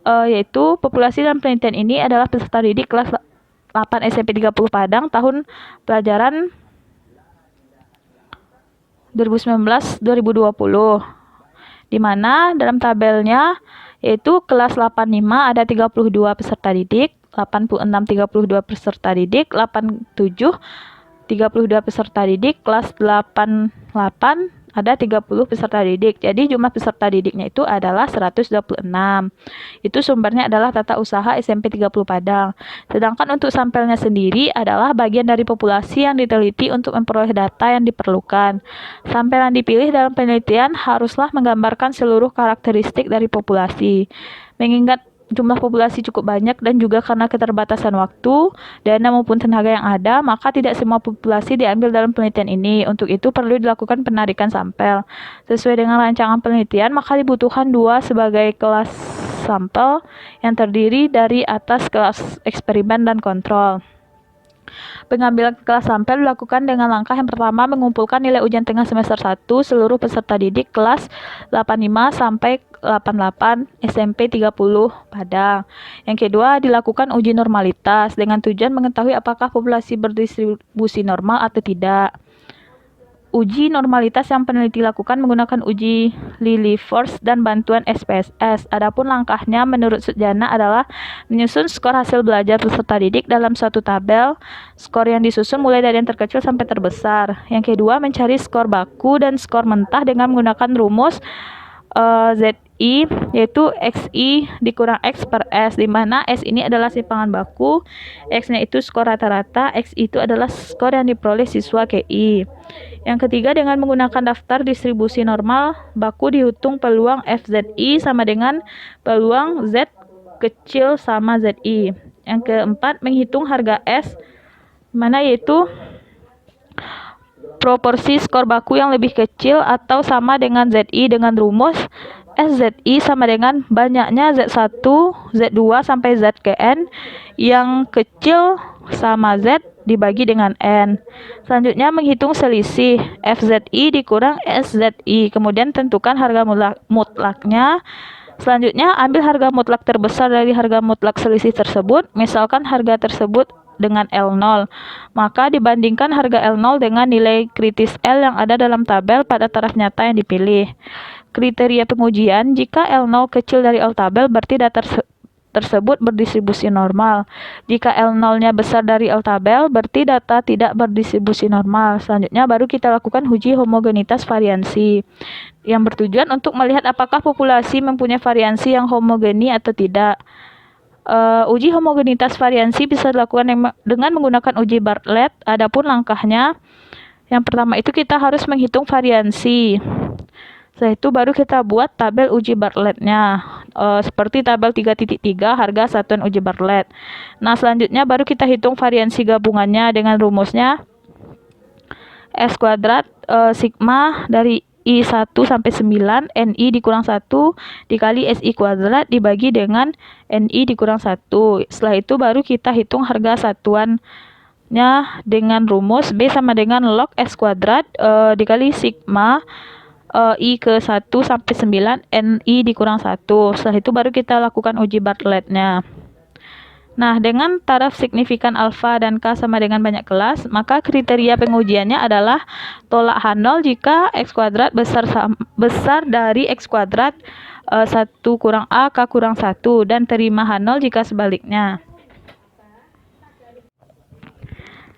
yaitu populasi dalam penelitian ini adalah peserta didik kelas 8 SMP 30 Padang tahun pelajaran 2019-2020, di mana dalam tabelnya yaitu kelas 85 ada 32 peserta didik, 86 32 peserta didik, 87 32 peserta didik, kelas 88 ada 30 peserta didik. Jadi jumlah peserta didiknya itu adalah 126. Itu sumbernya adalah Tata Usaha SMP 30 Padang. Sedangkan untuk sampelnya sendiri adalah bagian dari populasi yang diteliti untuk memperoleh data yang diperlukan. Sampel yang dipilih dalam penelitian haruslah menggambarkan seluruh karakteristik dari populasi. Mengingat jumlah populasi cukup banyak dan juga karena keterbatasan waktu, dana maupun tenaga yang ada, maka tidak semua populasi diambil dalam penelitian ini. Untuk itu perlu dilakukan penarikan sampel. Sesuai dengan rancangan penelitian, maka dibutuhkan dua sebagai kelas sampel yang terdiri dari atas kelas eksperimen dan kontrol. Pengambilan kelas sampel dilakukan dengan langkah yang pertama mengumpulkan nilai ujian tengah semester 1 seluruh peserta didik kelas 85 sampai 88 SMP 30 Padang. Yang kedua dilakukan uji normalitas dengan tujuan mengetahui apakah populasi berdistribusi normal atau tidak. Uji normalitas yang peneliti lakukan menggunakan uji Lilliefors dan bantuan SPSS. Adapun langkahnya menurut Sujana adalah menyusun skor hasil belajar peserta didik dalam suatu tabel. Skor yang disusun mulai dari yang terkecil sampai terbesar. Yang kedua mencari skor baku dan skor mentah dengan menggunakan rumus ZI, yaitu XI dikurang X per S, di mana S ini adalah simpangan baku, X-nya itu skor rata-rata, X itu adalah skor yang diperoleh siswa KI. Yang ketiga, dengan menggunakan daftar distribusi normal baku dihitung peluang FZI sama dengan peluang Z kecil sama ZI. Yang keempat, menghitung harga S, mana yaitu proporsi skor baku yang lebih kecil atau sama dengan ZI dengan rumus SZI sama dengan banyaknya Z1, Z2 sampai Zkn yang kecil sama Z dibagi dengan N. Selanjutnya menghitung selisih FZI dikurang SZI. Kemudian tentukan harga mutlaknya. Selanjutnya ambil harga mutlak terbesar dari harga mutlak selisih tersebut. Misalkan harga tersebut dengan L0, maka dibandingkan harga L0 dengan nilai kritis L yang ada dalam tabel pada taraf nyata yang dipilih. Kriteria pengujian, jika L0 kecil dari L tabel berarti data tersebut berdistribusi normal. Jika L0-nya besar dari L tabel berarti data tidak berdistribusi normal. Selanjutnya baru kita lakukan uji homogenitas variansi yang bertujuan untuk melihat apakah populasi mempunyai variansi yang homogeni atau tidak. Uji homogenitas variansi bisa dilakukan dengan menggunakan uji Bartlett. Adapun langkahnya, yang pertama itu kita harus menghitung variansi. Setelah itu baru kita buat tabel uji Bartlett-nya. Seperti tabel 3.3 harga satuan uji Bartlett. Nah, selanjutnya baru kita hitung variansi gabungannya dengan rumusnya S kuadrat sigma dari I1 sampai 9 NI dikurang 1 dikali SI kuadrat dibagi dengan NI dikurang 1. Setelah itu baru kita hitung harga satuannya dengan rumus B sama dengan log S kuadrat dikali sigma I ke 1 sampai 9 NI dikurang 1. Setelah itu baru kita lakukan uji Bartlett-nya. Nah, dengan taraf signifikan alfa dan K sama dengan banyak kelas, maka kriteria pengujiannya adalah tolak H0 jika X kuadrat besar dari X kuadrat 1 kurang A, K kurang 1, dan terima H0 jika sebaliknya.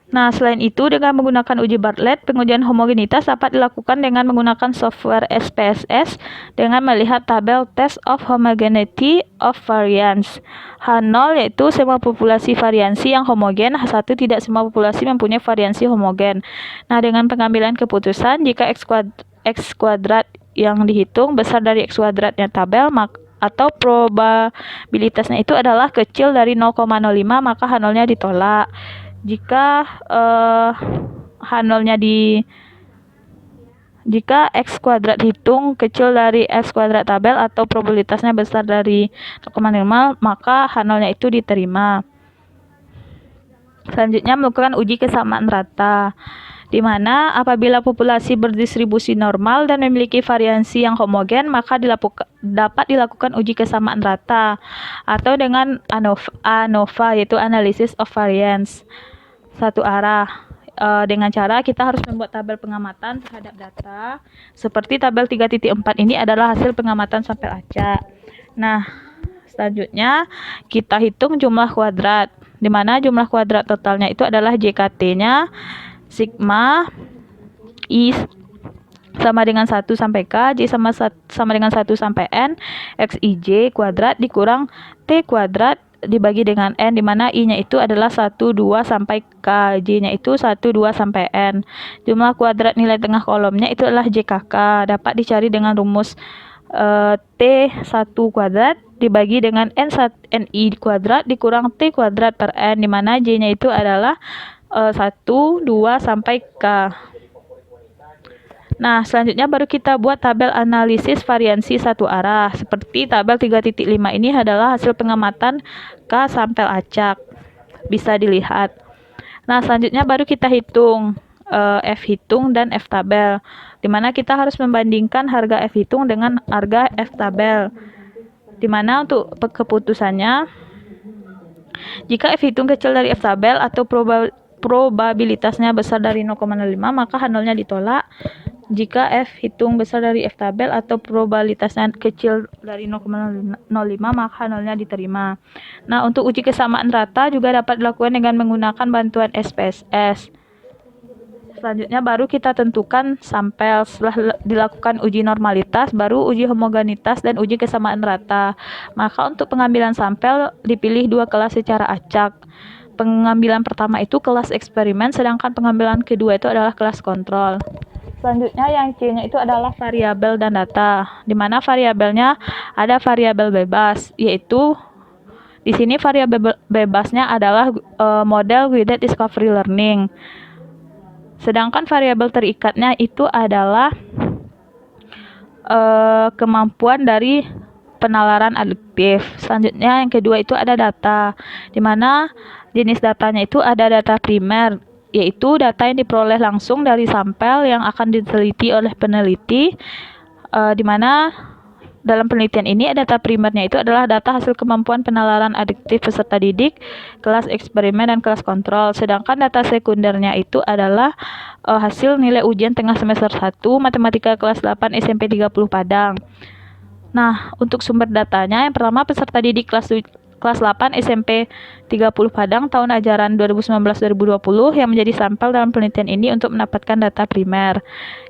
Nah, selain itu, dengan menggunakan uji Bartlett, pengujian homogenitas dapat dilakukan dengan menggunakan software SPSS dengan melihat tabel Test of Homogeneity of Variance. H0 yaitu semua populasi variansi yang homogen, H1 tidak semua populasi mempunyai variansi homogen. Nah, dengan pengambilan keputusan, jika X kuadrat yang dihitung besar dari X kuadratnya tabel, atau probabilitasnya itu adalah kecil dari 0,05, maka H0-nya ditolak. Jika jika X kuadrat hitung kecil dari X kuadrat tabel atau probabilitasnya besar dari 0,5, maka H0-nya itu diterima. Selanjutnya melakukan uji kesamaan rata, di mana apabila populasi berdistribusi normal dan memiliki variansi yang homogen, maka dapat dilakukan uji kesamaan rata atau dengan ANOVA, yaitu Analysis of Variance satu arah. Dengan cara kita harus membuat tabel pengamatan terhadap data. Seperti tabel 3.4 ini adalah hasil pengamatan sampel acak. Nah, selanjutnya kita hitung jumlah kuadrat, di mana jumlah kuadrat totalnya itu adalah JKT-nya sigma I sama dengan 1 sampai K, J sama dengan 1 sampai N, XIJ kuadrat dikurang T kuadrat dibagi dengan N, di mana I-nya itu adalah 1, 2 sampai K, J-nya itu 1, 2 sampai N. Jumlah kuadrat nilai tengah kolomnya itu adalah JKK, dapat dicari dengan rumus T1 kuadrat dibagi dengan NI kuadrat dikurang T kuadrat per N, di mana J-nya itu adalah 1, 2 sampai K. Nah, selanjutnya baru kita buat tabel analisis variansi satu arah. Seperti tabel 3.5 ini adalah hasil pengamatan K sampel acak. Bisa dilihat. Nah, selanjutnya baru kita hitung F hitung dan F tabel. Di mana kita harus membandingkan harga F hitung dengan harga F tabel. Di mana untuk keputusannya, jika F hitung kecil dari F tabel atau probabilitasnya besar dari 0,05, maka H0-nya ditolak. Jika F hitung besar dari F tabel atau probabilitasnya kecil dari 0,05, maka H0-nya diterima. Nah, untuk uji kesamaan rata juga dapat dilakukan dengan menggunakan bantuan SPSS. Selanjutnya baru kita tentukan sampel. Setelah dilakukan uji normalitas, baru uji homogenitas dan uji kesamaan rata. Maka untuk pengambilan sampel dipilih 2 kelas secara acak. Pengambilan pertama itu kelas eksperimen, sedangkan pengambilan kedua itu adalah kelas kontrol. Selanjutnya yang C-nya itu adalah variabel dan data, di mana variabelnya ada variabel bebas, yaitu di sini variabel bebasnya adalah model guided discovery learning. Sedangkan variabel terikatnya itu adalah kemampuan dari penalaran aduktif. Selanjutnya yang kedua itu ada data, di mana jenis datanya itu ada data primer, yaitu data yang diperoleh langsung dari sampel yang akan diteliti oleh peneliti, di mana dalam penelitian ini data primernya itu adalah data hasil kemampuan penalaran aduktif peserta didik, kelas eksperimen, dan kelas kontrol. Sedangkan data sekundernya itu adalah hasil nilai ujian tengah semester 1 Matematika kelas 8 SMP 30 Padang. Nah, untuk sumber datanya, yang pertama peserta didik kelas 8 SMP 30 Padang tahun ajaran 2019-2020 yang menjadi sampel dalam penelitian ini untuk mendapatkan data primer.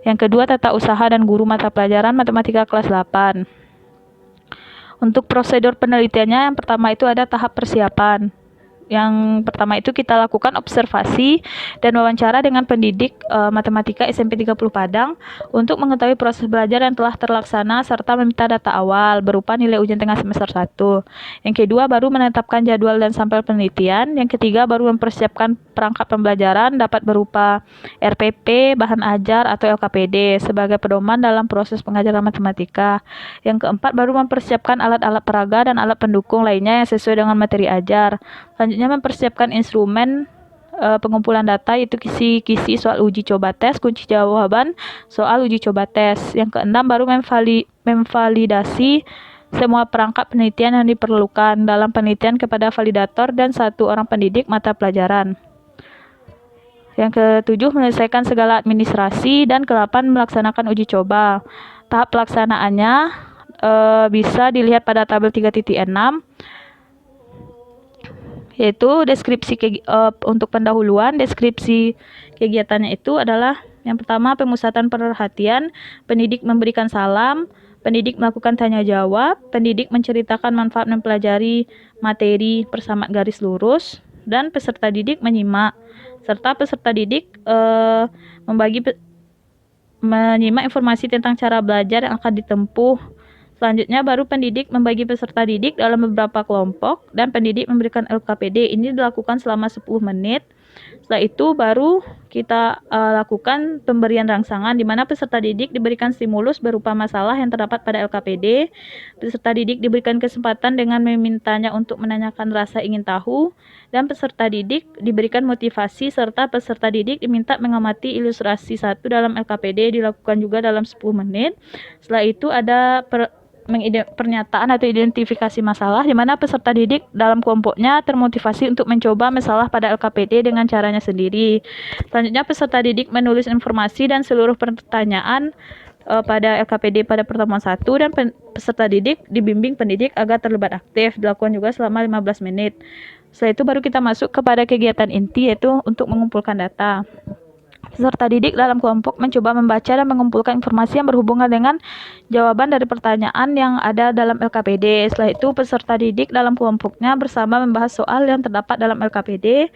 Yang kedua, tata usaha dan guru mata pelajaran Matematika kelas 8. Untuk prosedur penelitiannya, yang pertama itu ada tahap persiapan. Yang pertama itu kita lakukan observasi dan wawancara dengan pendidik Matematika SMP 30 Padang untuk mengetahui proses belajar yang telah terlaksana serta meminta data awal berupa nilai ujian tengah semester 1. Yang kedua baru menetapkan jadwal dan sampel penelitian. Yang ketiga baru mempersiapkan perangkat pembelajaran dapat berupa RPP, bahan ajar atau LKPD sebagai pedoman dalam proses pengajaran matematika. Yang keempat baru mempersiapkan alat-alat peraga dan alat pendukung lainnya yang sesuai dengan materi ajar. Selanjutnya mempersiapkan instrumen pengumpulan data, yaitu kisi-kisi soal uji coba tes, kunci jawaban soal uji coba tes. Yang keenam baru memvalidasi semua perangkat penelitian yang diperlukan dalam penelitian kepada validator dan 1 orang pendidik mata pelajaran. Yang ketujuh menyelesaikan segala administrasi, dan ke-8 melaksanakan uji coba. Tahap pelaksanaannya bisa dilihat pada tabel 3.6, yaitu deskripsi untuk pendahuluan. Deskripsi kegiatannya itu adalah yang pertama pemusatan perhatian, pendidik memberikan salam, pendidik melakukan tanya jawab, pendidik menceritakan manfaat mempelajari materi persamaan garis lurus, dan peserta didik menyimak, serta peserta didik menyimak informasi tentang cara belajar yang akan ditempuh. Selanjutnya baru pendidik membagi peserta didik dalam beberapa kelompok dan pendidik memberikan LKPD. Ini dilakukan selama 10 menit. Setelah itu baru kita lakukan pemberian rangsangan, di mana peserta didik diberikan stimulus berupa masalah yang terdapat pada LKPD. Peserta didik diberikan kesempatan dengan memintanya untuk menanyakan rasa ingin tahu, dan peserta didik diberikan motivasi, serta peserta didik diminta mengamati ilustrasi 1 dalam LKPD, dilakukan juga dalam 10 menit. Setelah itu ada pernyataan atau identifikasi masalah, di mana peserta didik dalam kelompoknya termotivasi untuk mencoba masalah pada LKPD dengan caranya sendiri. Selanjutnya peserta didik menulis informasi dan seluruh pertanyaan pada LKPD pada pertemuan 1, dan peserta didik dibimbing pendidik agar terlibat aktif, dilakukan juga selama 15 menit. Setelah itu baru kita masuk kepada kegiatan inti, yaitu untuk mengumpulkan data. Peserta didik dalam kelompok mencoba membaca dan mengumpulkan informasi yang berhubungan dengan jawaban dari pertanyaan yang ada dalam LKPD. Setelah itu peserta didik dalam kelompoknya bersama membahas soal yang terdapat dalam LKPD,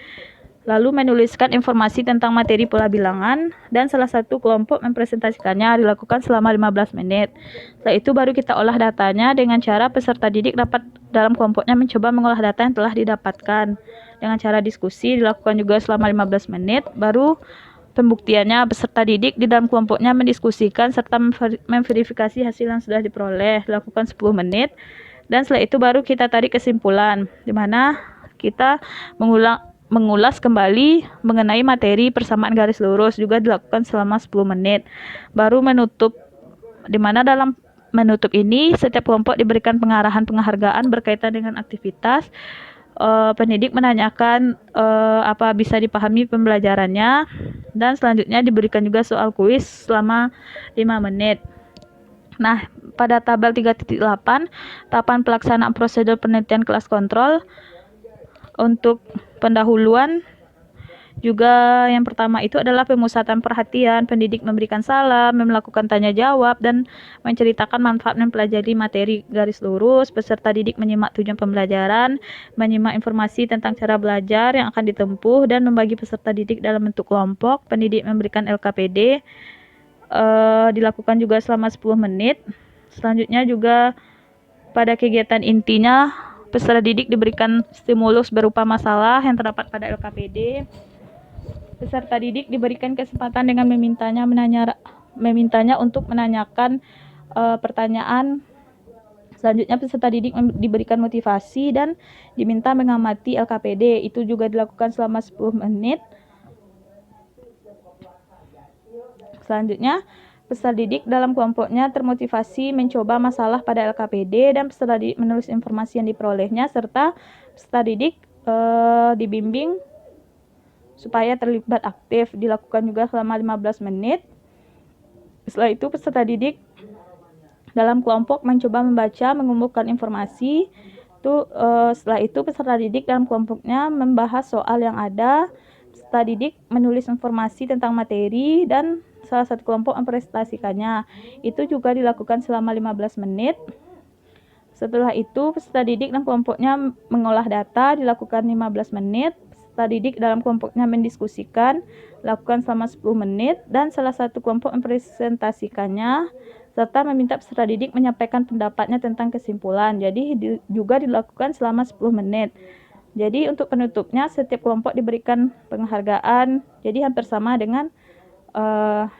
lalu menuliskan informasi tentang materi pola bilangan, dan salah satu kelompok mempresentasikannya, dilakukan selama 15 menit. Setelah itu baru kita olah datanya dengan cara peserta didik dapat dalam kelompoknya mencoba mengolah data yang telah didapatkan dengan cara diskusi, dilakukan juga selama 15 menit. Baru pembuktiannya, peserta didik di dalam kelompoknya mendiskusikan serta memverifikasi hasil yang sudah diperoleh, dilakukan 10 menit. Dan setelah itu baru kita tarik kesimpulan, di mana kita mengulas kembali mengenai materi persamaan garis lurus, juga dilakukan selama 10 menit. Baru menutup, di mana dalam menutup ini setiap kelompok diberikan penghargaan berkaitan dengan aktivitas. Pendidik menanyakan apa bisa dipahami pembelajarannya, dan selanjutnya diberikan juga soal kuis selama 5 menit. Nah, pada tabel 3.8, tahapan pelaksanaan prosedur penelitian kelas kontrol. Untuk pendahuluan Juga yang pertama itu adalah pemusatan perhatian, pendidik memberikan salam, melakukan tanya jawab, dan menceritakan manfaat mempelajari materi garis lurus. Peserta didik menyimak tujuan pembelajaran, menyimak informasi tentang cara belajar yang akan ditempuh, dan membagi peserta didik dalam bentuk kelompok. Pendidik memberikan LKPD, dilakukan juga selama 10 menit. Selanjutnya juga pada kegiatan intinya, peserta didik diberikan stimulus berupa masalah yang terdapat pada LKPD. Peserta didik diberikan kesempatan dengan memintanya untuk menanyakan pertanyaan. Selanjutnya peserta didik diberikan motivasi dan diminta mengamati LKPD. Itu juga dilakukan selama 10 menit. Selanjutnya, peserta didik dalam kelompoknya termotivasi mencoba masalah pada LKPD dan peserta didik menulis informasi yang diperolehnya serta peserta didik dibimbing supaya terlibat aktif. Dilakukan juga selama 15 menit. Setelah itu peserta didik dalam kelompok mencoba membaca, mengumpulkan informasi. Setelah itu peserta didik dalam kelompoknya membahas soal yang ada. Peserta didik menulis informasi tentang materi dan salah satu kelompok mempresentasikannya. Itu juga dilakukan selama 15 menit. Setelah itu peserta didik dan kelompoknya mengolah data, dilakukan 15 menit. Peserta didik dalam kelompoknya mendiskusikan, lakukan selama 10 menit, dan salah satu kelompok mempresentasikannya, serta meminta peserta didik menyampaikan pendapatnya tentang kesimpulan. Jadi juga dilakukan selama 10 menit. Jadi untuk penutupnya setiap kelompok diberikan penghargaan, jadi hampir sama dengan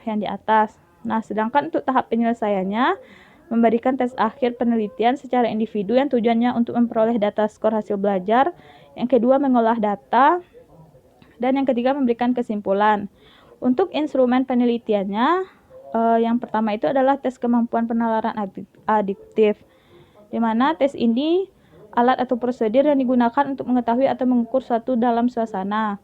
yang di atas. Nah, sedangkan untuk tahap penyelesaiannya, memberikan tes akhir penelitian secara individu yang tujuannya untuk memperoleh data skor hasil belajar. Yang kedua, mengolah data. Dan yang ketiga, memberikan kesimpulan. Untuk instrumen penelitiannya, yang pertama itu adalah tes kemampuan penalaran adiktif, di mana tes ini alat atau prosedur yang digunakan untuk mengetahui atau mengukur suatu dalam suasana,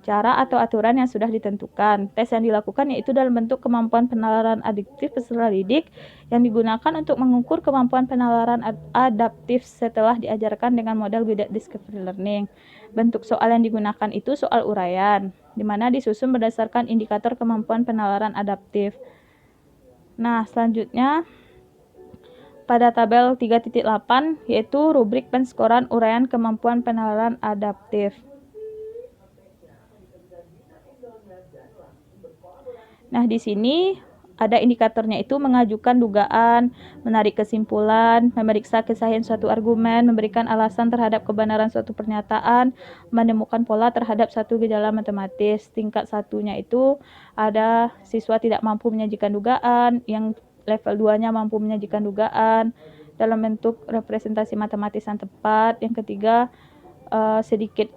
cara atau aturan yang sudah ditentukan. Tes yang dilakukan yaitu dalam bentuk kemampuan penalaran adiktif peserta didik yang digunakan untuk mengukur kemampuan penalaran adaptif setelah diajarkan dengan model guided discovery learning. Bentuk soal yang digunakan itu soal uraian, di mana disusun berdasarkan indikator kemampuan penalaran adaptif. Nah, selanjutnya pada tabel 3.8 yaitu rubrik penskoran uraian kemampuan penalaran adaptif. Nah, di sini ada indikatornya itu mengajukan dugaan, menarik kesimpulan, memeriksa kesahihan suatu argumen, memberikan alasan terhadap kebenaran suatu pernyataan, menemukan pola terhadap suatu gejala matematis. Tingkat satunya itu ada siswa tidak mampu menyajikan dugaan, yang level 2-nya mampu menyajikan dugaan dalam bentuk representasi matematis yang tepat. Yang ketiga, sedikit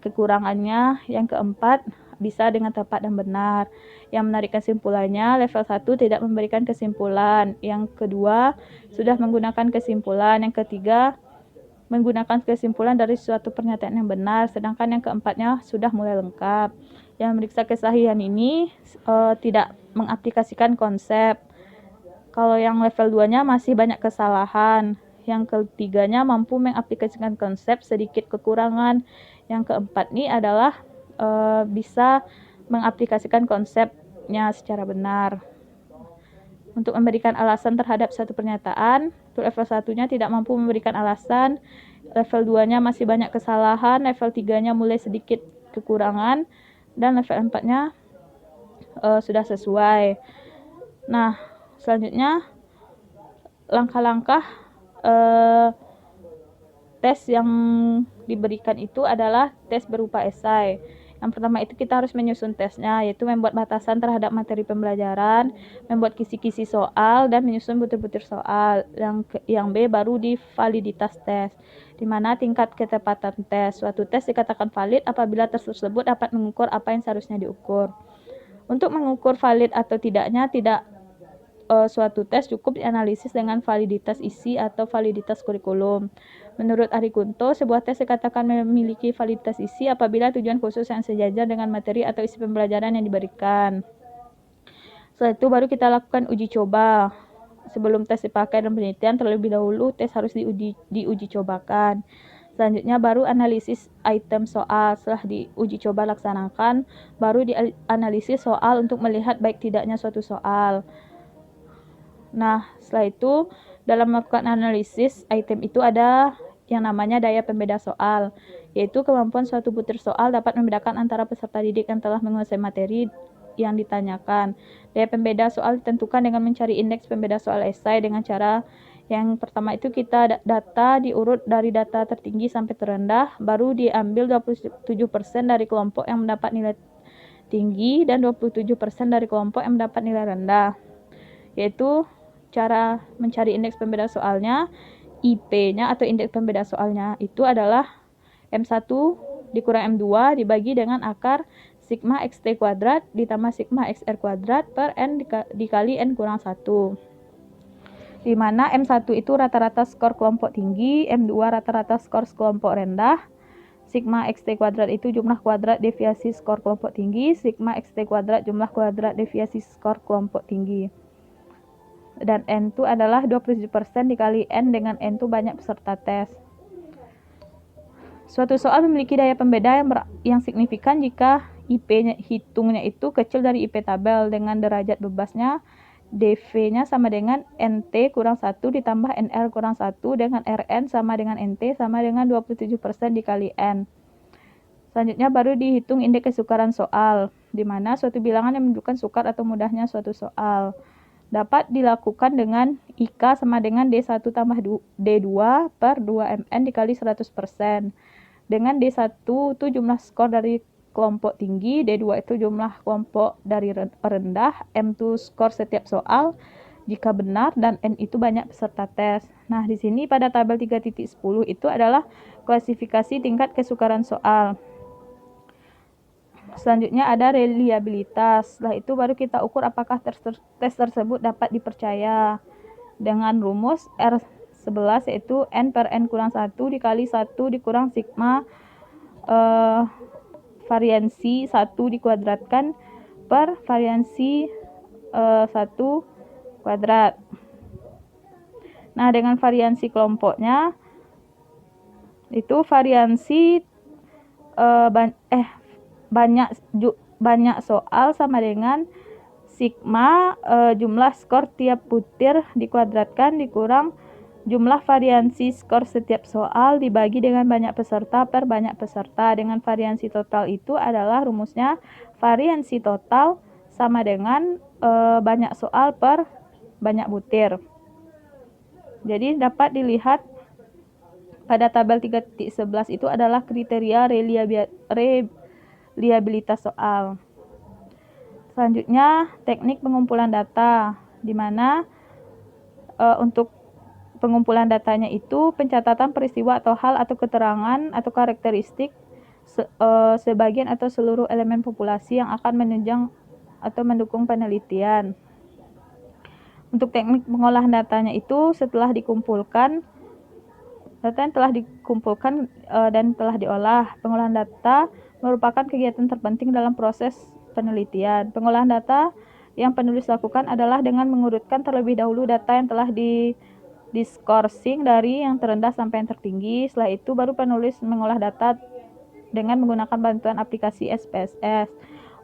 kekurangannya. Yang keempat, bisa dengan tepat dan benar. Yang menarik kesimpulannya, level 1 tidak memberikan kesimpulan. Yang kedua, sudah menggunakan kesimpulan. Yang ketiga, menggunakan kesimpulan dari suatu pernyataan yang benar. Sedangkan yang keempatnya sudah mulai lengkap. Yang memeriksa kesahihan ini tidak mengaplikasikan konsep. Kalau yang level 2-nya masih banyak kesalahan. Yang ketiganya mampu mengaplikasikan konsep, sedikit kekurangan. Yang keempat ini adalah bisa mengaplikasikan konsepnya secara benar. Untuk memberikan alasan terhadap satu pernyataan, untuk level 1-nya tidak mampu memberikan alasan, level 2-nya masih banyak kesalahan, level 3-nya mulai sedikit kekurangan, dan level 4-nya sudah sesuai. Nah, selanjutnya langkah-langkah tes yang diberikan itu adalah tes berupa esai. Yang pertama itu kita harus menyusun tesnya, yaitu membuat batasan terhadap materi pembelajaran, membuat kisi-kisi soal, dan menyusun butir-butir soal. Yang B baru di validitas tes, di mana tingkat ketepatan tes. Suatu tes dikatakan valid apabila tes tersebut dapat mengukur apa yang seharusnya diukur. Untuk mengukur valid atau tidaknya, suatu tes cukup dianalisis dengan validitas isi atau validitas kurikulum. Menurut Ari Kunto, sebuah tes dikatakan memiliki validitas isi apabila tujuan khusus yang sejajar dengan materi atau isi pembelajaran yang diberikan. Setelah itu baru kita lakukan uji coba. Sebelum tes dipakai dalam penelitian, terlebih dahulu tes harus diuji cobakan. Selanjutnya baru analisis item soal. Setelah diuji coba laksanakan, baru dianalisis soal untuk melihat baik tidaknya suatu soal. Nah, setelah itu dalam melakukan analisis item itu ada yang namanya daya pembeda soal, yaitu kemampuan suatu butir soal dapat membedakan antara peserta didik yang telah menguasai materi yang ditanyakan. Daya pembeda soal ditentukan dengan mencari indeks pembeda soal esai dengan cara yang pertama itu kita data diurut dari data tertinggi sampai terendah, baru diambil 27% dari kelompok yang mendapat nilai tinggi dan 27% dari kelompok yang mendapat nilai rendah. Yaitu cara mencari indeks pembeda soalnya, IP-nya atau indeks pembeda soalnya itu adalah M1 dikurang M2 dibagi dengan akar sigma XT kuadrat ditambah sigma XR kuadrat per N dikali N kurang 1. Di mana M1 itu rata-rata skor kelompok tinggi, M2 rata-rata skor kelompok rendah, sigma XT kuadrat itu jumlah kuadrat deviasi skor kelompok tinggi, sigma XT kuadrat jumlah kuadrat deviasi skor kelompok tinggi. Dan N itu adalah 27% dikali N dengan N itu banyak peserta tes. Suatu soal memiliki daya pembeda yang signifikan jika IP-nya hitungnya itu kecil dari IP tabel dengan derajat bebasnya dV-nya sama dengan NT kurang 1 ditambah NR kurang 1 dengan RN sama dengan NT sama dengan 27% dikali N. Selanjutnya baru dihitung indeks kesukaran soal, di mana suatu bilangan yang menunjukkan sukar atau mudahnya suatu soal. Dapat dilakukan dengan IK sama dengan D1 tambah D2 per 2MN dikali 100%. Dengan D1 itu jumlah skor dari kelompok tinggi, D2 itu jumlah kelompok dari rendah, M itu skor setiap soal jika benar, dan N itu banyak peserta tes. Nah, di sini pada tabel 3.10 itu adalah klasifikasi tingkat kesukaran soal. Selanjutnya ada reliabilitas. Setelah itu baru kita ukur apakah tes tersebut dapat dipercaya dengan rumus R11 yaitu N per N kurang 1 dikali 1 dikurang sigma variansi 1 dikuadratkan per variansi 1 kuadrat. Nah, dengan variansi kelompoknya itu variansi banyak soal sama dengan sigma jumlah skor tiap butir dikuadratkan dikurang jumlah variansi skor setiap soal dibagi dengan banyak peserta per banyak peserta. Dengan variansi total itu adalah rumusnya variansi total sama dengan banyak soal per banyak butir. Jadi dapat dilihat pada tabel 3.11 itu adalah kriteria reliabilitas soal. Selanjutnya teknik pengumpulan data, di mana untuk pengumpulan datanya itu pencatatan peristiwa atau hal atau keterangan atau karakteristik sebagian atau seluruh elemen populasi yang akan menunjang atau mendukung penelitian. Untuk teknik pengolahan datanya itu setelah dikumpulkan, data yang telah dikumpulkan dan telah diolah. Pengolahan data merupakan kegiatan terpenting dalam proses penelitian. Pengolahan data yang penulis lakukan adalah dengan mengurutkan terlebih dahulu data yang telah diskorsing dari yang terendah sampai yang tertinggi. Setelah itu baru penulis mengolah data dengan menggunakan bantuan aplikasi SPSS.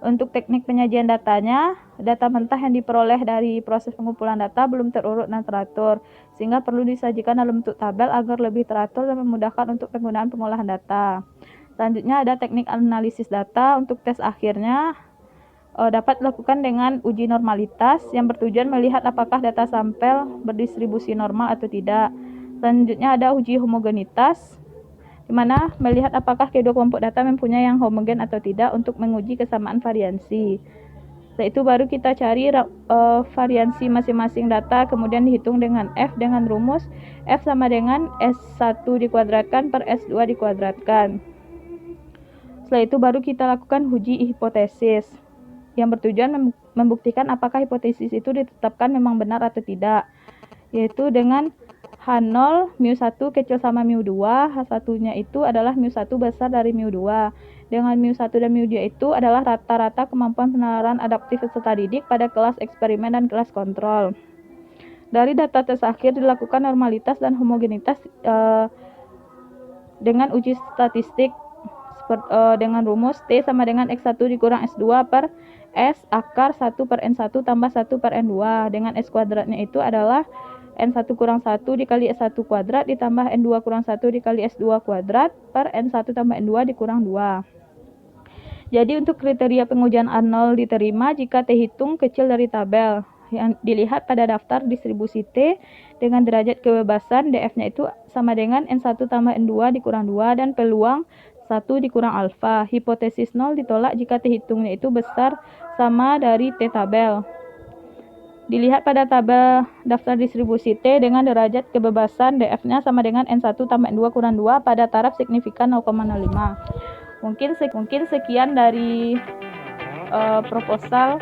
Untuk teknik penyajian datanya, data mentah yang diperoleh dari proses pengumpulan data belum terurut dan teratur, sehingga perlu disajikan dalam bentuk tabel agar lebih teratur dan memudahkan untuk penggunaan pengolahan data. Selanjutnya ada teknik analisis data. Untuk tes akhirnya dapat dilakukan dengan uji normalitas yang bertujuan melihat apakah data sampel berdistribusi normal atau tidak. Selanjutnya ada uji homogenitas, di mana melihat apakah kedua kelompok data mempunyai yang homogen atau tidak untuk menguji kesamaan variansi. Setelah itu baru kita cari variansi masing-masing data, kemudian dihitung dengan F dengan rumus F sama dengan S1 dikuadratkan per S2 dikuadratkan. Setelah itu baru kita lakukan uji hipotesis yang bertujuan membuktikan apakah hipotesis itu ditetapkan memang benar atau tidak, yaitu dengan H0 μ1 kecil sama μ2, H1-nya itu adalah μ1 besar dari μ2. Dengan μ1 dan μ2 itu adalah rata-rata kemampuan penalaran adaptif peserta didik pada kelas eksperimen dan kelas kontrol. Dari data tes akhir dilakukan normalitas dan homogenitas dengan uji statistik dengan rumus T sama dengan X1 dikurang S2 per S akar 1 per N1 tambah 1 per N2, dengan S kuadratnya itu adalah N1 kurang 1 dikali S1 kuadrat ditambah N2 kurang 1 dikali S2 kuadrat per N1 tambah N2 dikurang 2. Jadi untuk kriteria pengujian Arnold diterima jika T hitung kecil dari tabel yang dilihat pada daftar distribusi T dengan derajat kebebasan df-nya itu sama dengan N1 tambah N2 dikurang 2 dan peluang 1 dikurang alfa. Hipotesis 0 ditolak jika T hitungnya itu besar sama dari T tabel. Dilihat pada tabel daftar distribusi T dengan derajat kebebasan df-nya sama dengan N1 tambah N2 kurang 2 pada taraf signifikan 0,05. Mungkin sekian dari proposal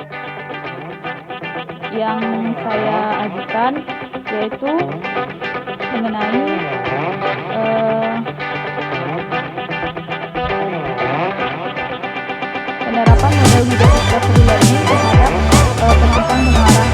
yang saya ajukan, yaitu mengenai penerapan model Wheeler discovery learning terhadap penerapan pengeluaran